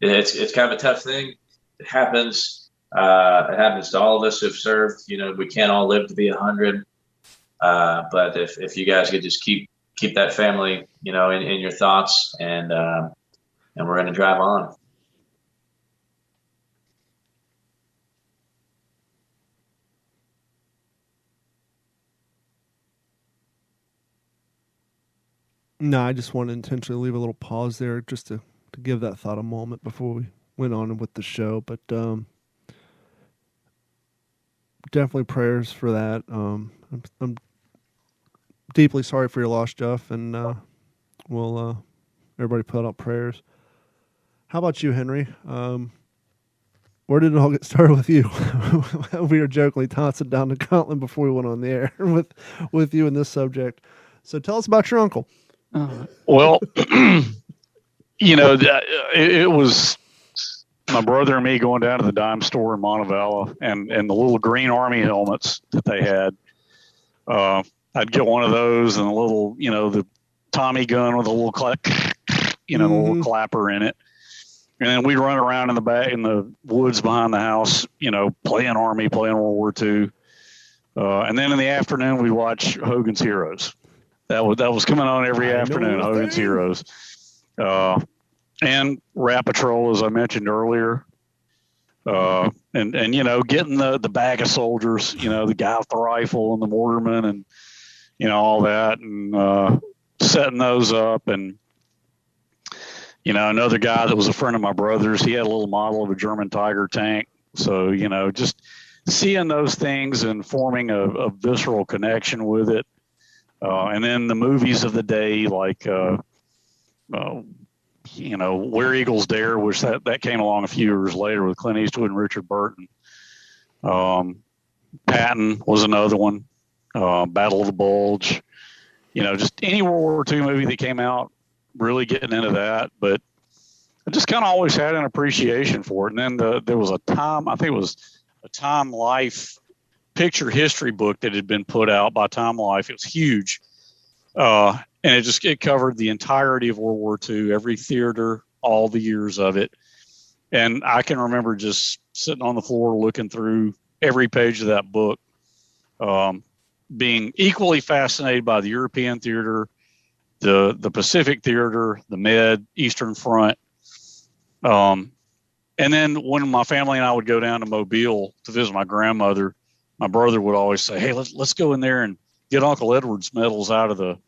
it's kind of a tough thing. It happens. It happens to all of us who've served. We can't all live to be 100. But if you guys could just keep that family, in your thoughts, and we're going to drive on. No, I just want to intentionally leave a little pause there just to give that thought a moment before we went on with the show. But definitely prayers for that. I'm deeply sorry for your loss, Jeff, and we'll everybody put out prayers. How about you, Henry? Where did it all get started with you? We were jokingly tossing down the gauntlet before we went on the air with you in this subject. So tell us about your uncle. Well, it was my brother and me going down to the dime store in Montevallo, and the little green Army helmets that they had. I'd get one of those and a little, the Tommy gun with a little little clapper in it. And then we'd run around in the woods behind the house, playing Army, playing World War II. And then in the afternoon, we'd watch Hogan's Heroes. That was coming on every afternoon, Hogan's Heroes. And Rat Patrol, as I mentioned earlier. And getting the bag of soldiers, the guy with the rifle and the mortarman and, all that, and setting those up. And, another guy that was a friend of my brother's, he had a little model of a German Tiger tank. So, just seeing those things and forming a visceral connection with it. And then the movies of the day, like, Where Eagles Dare, which that came along a few years later with Clint Eastwood and Richard Burton. Patton was another one. Battle of the Bulge. Just any World War II movie that came out, really getting into that. But I just kind of always had an appreciation for it. And then there was a Time Life picture history book that had been put out by Time Life. It was huge. And it covered the entirety of World War II, every theater, all the years of it. And I can remember just sitting on the floor looking through every page of that book, being equally fascinated by the European theater, the Pacific theater, the Med, Eastern Front. And then when my family and I would go down to Mobile to visit my grandmother, my brother would always say, "Hey, let's go in there and get Uncle Edward's medals out of the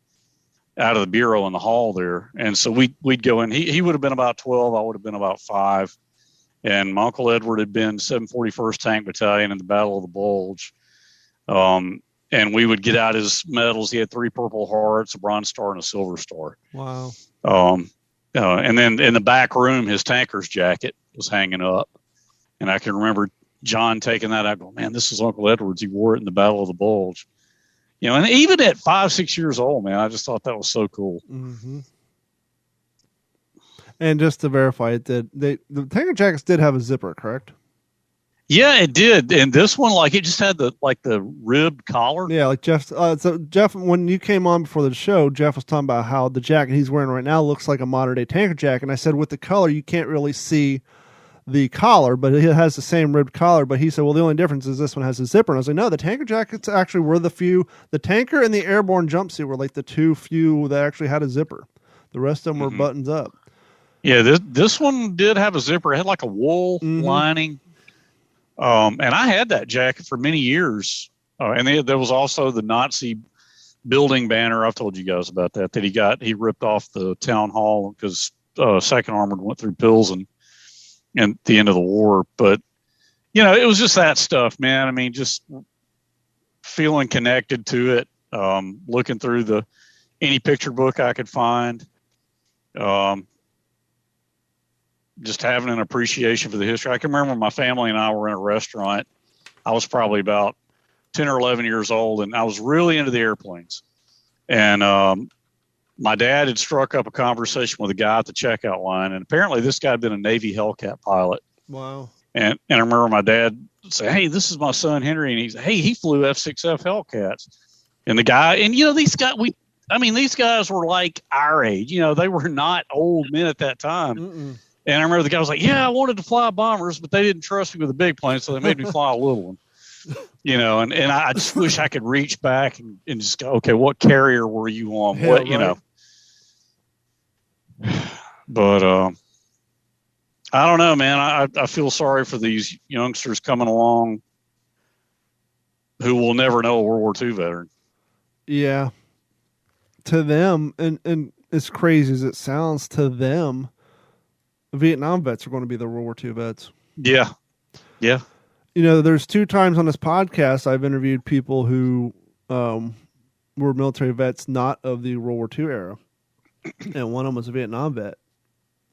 bureau in the hall there." And so we'd go in. He would have been about 12. I would have been about 5. And my Uncle Edward had been 741st Tank Battalion in the Battle of the Bulge. And we would get out his medals. He had 3 Purple Hearts, a Bronze Star, and a Silver Star. Wow. And then in the back room, his tanker's jacket was hanging up. And I can remember John taking that. I go, man, this is Uncle Edward's. He wore it in the Battle of the Bulge. You know, and even at 5-6 years old, man, I just thought that was so cool. Mm-hmm. And just to verify, it did. The Tanker jackets did have a zipper, correct? Yeah, it did. And this one, like, it just had the ribbed collar. Yeah, like Jeff. So Jeff, when you came on before the show, Jeff was talking about how the jacket he's wearing right now looks like a modern day tanker jacket. And I said, with the color, you can't really see the collar, but it has the same ribbed collar. But he said, well, the only difference is this one has a zipper. And I was like, no, the tanker jackets actually were the tanker and the airborne jumpsuit were like the few that actually had a zipper. The rest of them were buttons up. Yeah, this one did have a zipper. It had like a wool lining. And I had that jacket for many years. And there was also the Nazi building banner. I've told you guys about that he ripped off the town hall because Second Armored went through Pilsen at the end of the war. But, you know, it was just that stuff, man. I mean, just feeling connected to it, looking through any picture book I could find. Just having an appreciation for the history. I can remember my family and I were in a restaurant. I was probably about 10 or 11 years old, and I was really into the airplanes. And my dad had struck up a conversation with a guy at the checkout line, and apparently this guy had been a Navy Hellcat pilot. Wow. And I remember my dad say, hey, this is my son Henry, and he's, hey, he flew F-6F Hellcats. And the guy, and you know, these guys were like our age. You know, they were not old men at that time. Mm-mm. And I remember the guy was like, yeah, I wanted to fly bombers, but they didn't trust me with a big plane, so they made me fly a little one. You know, and I just wish I could reach back and just go, okay, what carrier were you on? Yeah, what, right. You know. But I don't know, man. I feel sorry for these youngsters coming along who will never know a World War II veteran. Yeah. To them, and as crazy as it sounds, to them, Vietnam vets are going to be the World War II vets. Yeah. Yeah. You know, there's 2 times on this podcast I've interviewed people who were military vets not of the World War II era. And one of them was a Vietnam vet.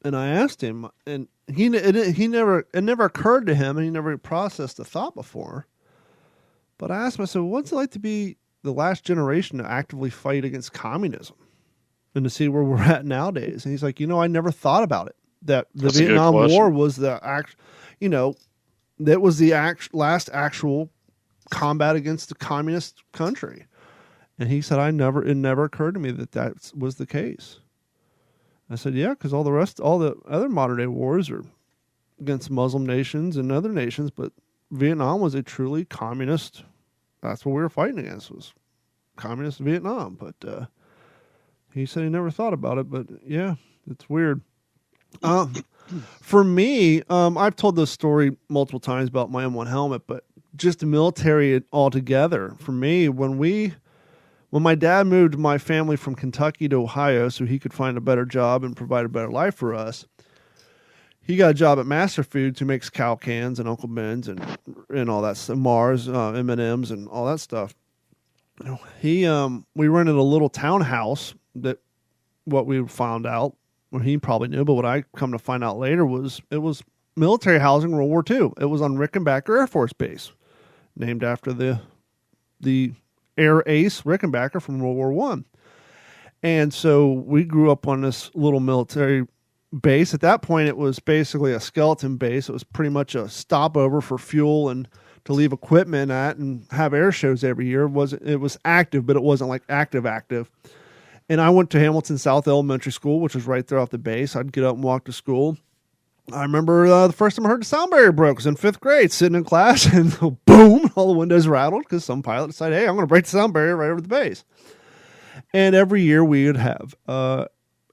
And I asked him, and it never occurred to him, and he never processed the thought before. But I asked him, I said, what's it like to be the last generation to actively fight against communism and to see where we're at nowadays? And he's like, I never thought about it. That the Vietnam War was that was the last actual combat against the communist country. And he said, it never occurred to me that was the case. I said, yeah, because all the other modern day wars are against Muslim nations and other nations, but Vietnam was a truly communist. That's what we were fighting against, was communist Vietnam. But he said he never thought about it, but yeah, it's weird. For me, I've told this story multiple times about my M1 helmet, but just the military altogether. For me, when my dad moved my family from Kentucky to Ohio so he could find a better job and provide a better life for us, he got a job at Master Foods, who makes cow cans and Uncle Ben's and all that stuff, Mars, M&Ms and all that stuff. We rented a little townhouse that what we found out, well, he probably knew, but what I come to find out later was it was military housing World War II. It was on Rickenbacker Air Force Base, named after the air ace Rickenbacker from World War I. And so we grew up on this little military base. At that point, it was basically a skeleton base. It was pretty much a stopover for fuel and to leave equipment at and have air shows every year. It was active, but it wasn't like active. And I went to Hamilton South Elementary School, which was right there off the base. I'd get up and walk to school. I remember the first time I heard the sound barrier broke was in 5th grade, sitting in class, and boom, all the windows rattled because some pilot decided, hey, I'm going to break the sound barrier right over the base. And every year we would have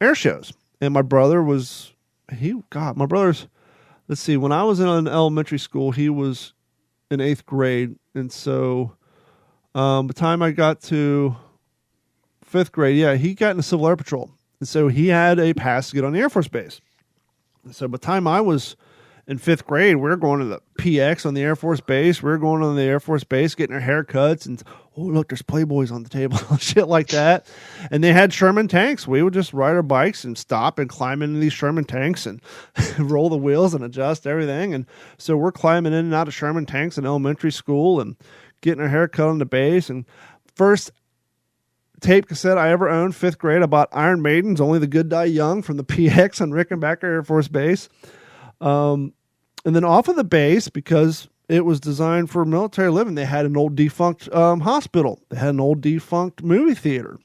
air shows. And my brother was, let's see, when I was in elementary school, he was in 8th grade. And so by the time I got to 5th grade, he got in the Civil Air Patrol. And so he had a pass to get on the Air Force Base. So by the time I was in 5th grade, we were going to the PX on the Air Force Base. We were going on the Air Force Base, getting our haircuts, and oh, look, there's Playboys on the table, shit like that. And they had Sherman tanks. We would just ride our bikes and stop and climb into these Sherman tanks and roll the wheels and adjust everything. And so we're climbing in and out of Sherman tanks in elementary school and getting our haircut on the base. And first tape cassette I ever owned, 5th grade, I bought Iron Maiden's Only the Good Die Young from the PX on Rickenbacker Air Force Base. And then off of the base, because it was designed for military living, they had an old defunct hospital. They had an old defunct movie theater.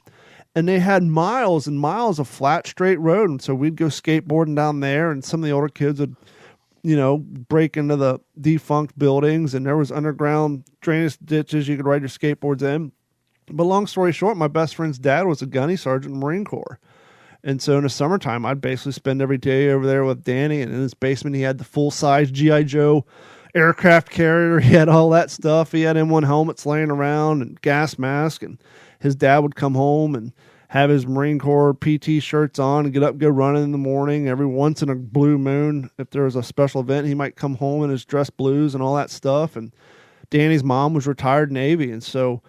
And they had miles and miles of flat, straight road. And so we'd go skateboarding down there, and some of the older kids would, break into the defunct buildings, and there was underground drainage ditches you could ride your skateboards in. But long story short, my best friend's dad was a gunny sergeant in the Marine Corps. And so in the summertime, I'd basically spend every day over there with Danny. And in his basement, he had the full-size G.I. Joe aircraft carrier. He had all that stuff. He had M1 helmets laying around and gas mask. And his dad would come home and have his Marine Corps PT shirts on and get up and go running in the morning. Every once in a blue moon, if there was a special event, he might come home in his dress blues and all that stuff. And Danny's mom was retired Navy. And so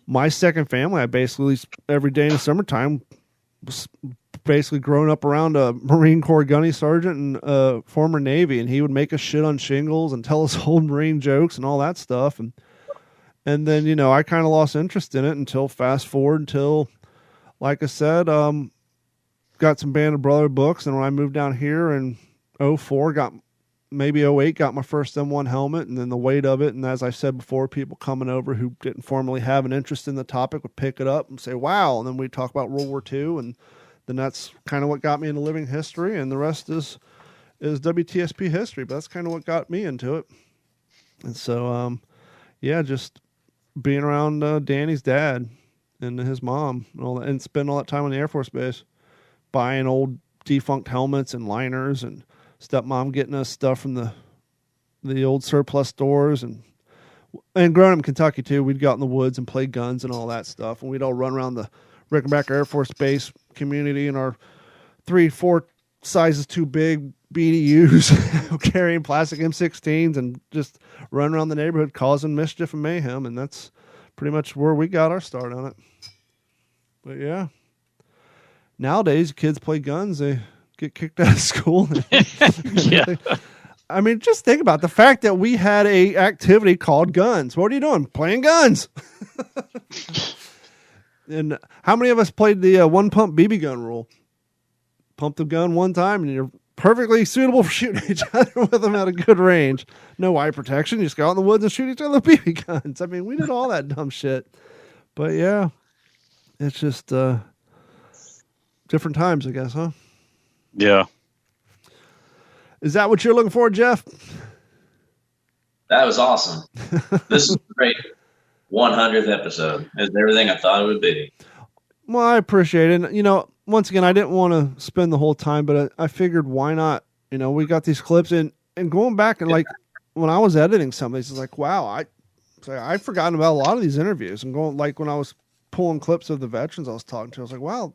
my second family, I basically, every day in the summertime, was basically grown up around a Marine Corps gunny sergeant and former Navy, and he would make us shit on shingles and tell us old Marine jokes and all that stuff. And then, I kind of lost interest in it until like I said, got some Band of Brother books. And when I moved down here in 04, got my first M1 helmet, and then the weight of it. And as I said before, people coming over who didn't formally have an interest in the topic would pick it up and say, wow. And then we'd talk about World War II, and then that's kind of what got me into living history, and the rest is WTSP history. But that's kind of what got me into it. And so, just being around Danny's dad and his mom and all that, and spending all that time on the Air Force Base, buying old defunct helmets and liners, and stepmom getting us stuff from the old surplus stores, and growing up in Kentucky too, we'd go out in the woods and play guns and all that stuff, and we'd all run around the Rickenbacker Air Force Base community in our 3-4 sizes too big BDUs, carrying plastic M16s, and just run around the neighborhood causing mischief and mayhem. And that's pretty much where we got our start on it. But yeah, nowadays kids play guns, they get kicked out of school. Yeah. I mean, just think about the fact that we had a activity called guns. What are you doing? Playing guns. And how many of us played the one pump BB gun rule? Pump the gun one time and you're perfectly suitable for shooting each other with them at a good range. No eye protection. You just go out in the woods and shoot each other with BB guns. I mean, we did all that dumb shit. But yeah, it's just different times, I guess, huh? Yeah. Is that what you're looking for, Jeff? That was awesome. This is great. 100th episode. It's everything I thought it would be. Well, I appreciate it. Once again, I didn't want to spend the whole time, but I figured why not? We got these clips and going back and like when I was editing some of these, it's like, wow, I've forgotten about a lot of these interviews, and going like when I was pulling clips of the veterans I was talking to, I was like, wow,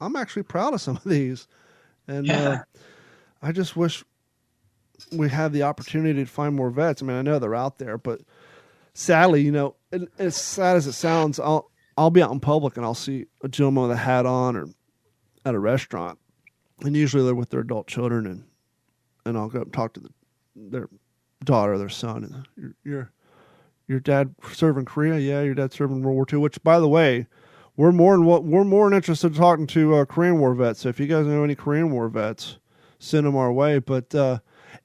I'm actually proud of some of these. And I just wish we had the opportunity to find more vets. I mean, I know they're out there, but sadly, as sad as it sounds, I'll be out in public and I'll see a gentleman with a hat on or at a restaurant, and usually they're with their adult children, and I'll go up and talk to their daughter or their son. And your dad served in Korea? Yeah, your dad served in World War II. Which, by the way, we're more interested in talking to Korean War vets. So if you guys know any Korean War vets, send them our way. But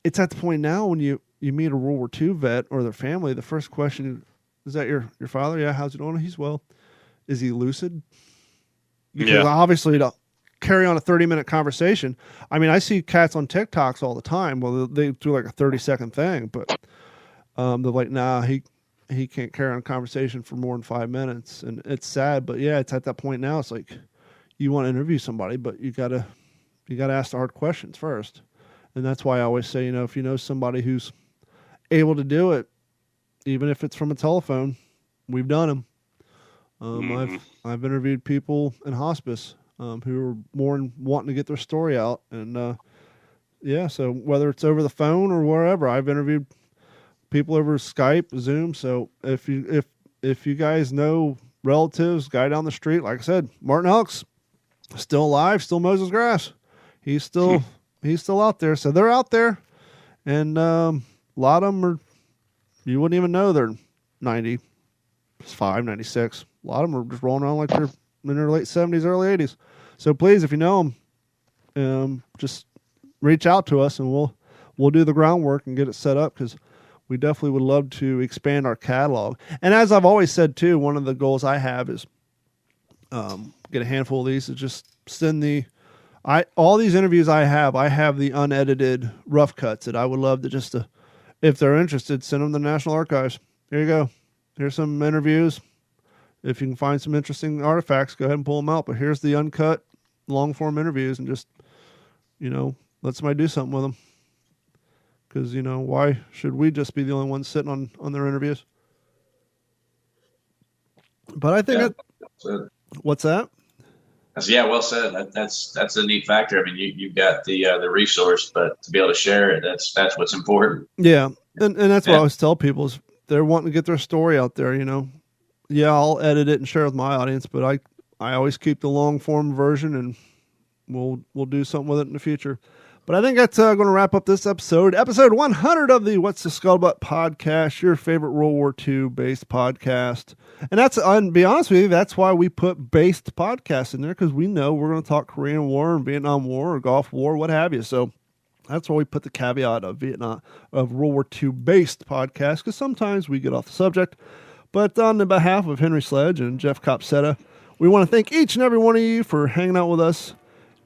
it's at the point now when you meet a World War II vet or their family, the first question is that your father? Yeah, how's he doing? He's well. Is he lucid? Because obviously to carry on a 30-minute conversation. I mean, I see cats on TikToks all the time. Well, they do like a 30-second thing, but they're like, nah, he can't carry on a conversation for more than 5 minutes. And it's sad, but yeah, it's at that point now. It's like you want to interview somebody, but you gotta ask the hard questions first. And that's why I always say, if you know somebody who's able to do it, even if it's from a telephone, we've done them. I've interviewed people in hospice who are more wanting to get their story out, and yeah, so whether it's over the phone or wherever, I've interviewed people over Skype, Zoom. So if you guys know relatives, guy down the street, like I said, Martin Elks, still alive, still mows his grass. He's still out there. So they're out there, and a lot of them are. You wouldn't even know they're 95, 96. A lot of them are just rolling around like they're in their late 70s, early 80s. So please, if you know them, just reach out to us, and we'll do the groundwork and get it set up, because we definitely would love to expand our catalog. And as I've always said too, one of the goals I have is get a handful of these to just send all these interviews I have the unedited rough cuts that I would love to just if they're interested, send them to the National Archives. Here you go. Here's some interviews. If you can find some interesting artifacts, go ahead and pull them out. But here's the uncut, long-form interviews, and just, let somebody do something with them. Because, why should we just be the only ones sitting on their interviews? But I think what's that? Yeah, well said. That's a neat factor. I mean, you've got the resource, but to be able to share it, that's what's important. Yeah, and that's what I always tell people is they're wanting to get their story out there. Yeah, I'll edit it and share it with my audience, but I always keep the long form version, and we'll do something with it in the future. But I think that's going to wrap up this episode 100 of the What's the Scuttlebutt podcast, your favorite World War II based podcast. And to be honest with you, that's why we put based podcasts in there, because we know we're going to talk Korean War and Vietnam War or Gulf War, what have you. So that's why we put the caveat of World War II based podcast, because sometimes we get off the subject. But on the behalf of Henry Sledge and Jeff Copsetta, we want to thank each and every one of you for hanging out with us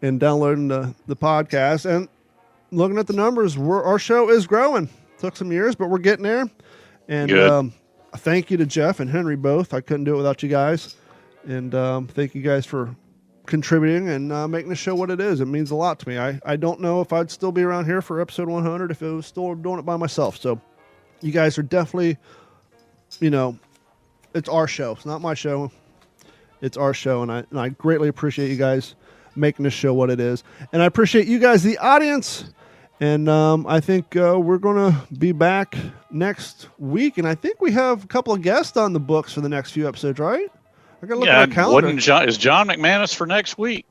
and downloading the podcast. And looking at the numbers, our show is growing. Took some years, but we're getting there. And thank you to Jeff and Henry both. I couldn't do it without you guys. And thank you guys for contributing and making the show what it is. It means a lot to me. I don't know if I'd still be around here for episode 100 if it was still doing it by myself. So you guys are definitely, it's our show. It's not my show. It's our show. And I greatly appreciate you guys making this show what it is. And I appreciate you guys, the audience. And I think we're going to be back next week. And I think we have a couple of guests on the books for the next few episodes, right? I got to look at our calendar. Is John McManus for next week?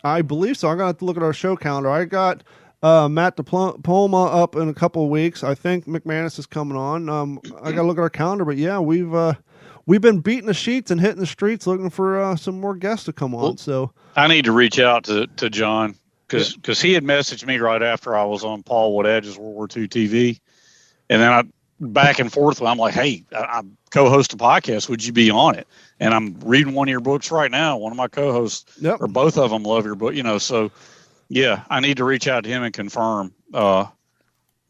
I believe so. I'm going to have to look at our show calendar. I got Matt Diploma up in a couple of weeks. I think McManus is coming on. I got to look at our calendar. But yeah, we've been beating the sheets and hitting the streets looking for some more guests to come on. Well, so I need to reach out to John because he had messaged me right after I was on Paul Wood Edge's World War II TV. And then I back and forth. I'm like, hey, I co-host a podcast. Would you be on it? And I'm reading one of your books right now. One of my co-hosts, or both of them, love your book. So yeah, I need to reach out to him and confirm. But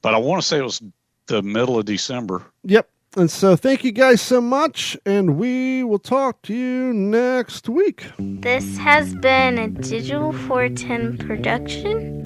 I want to say it was the middle of December. Yep. And so thank you guys so much, and we will talk to you next week. This has been a Digital 410 production.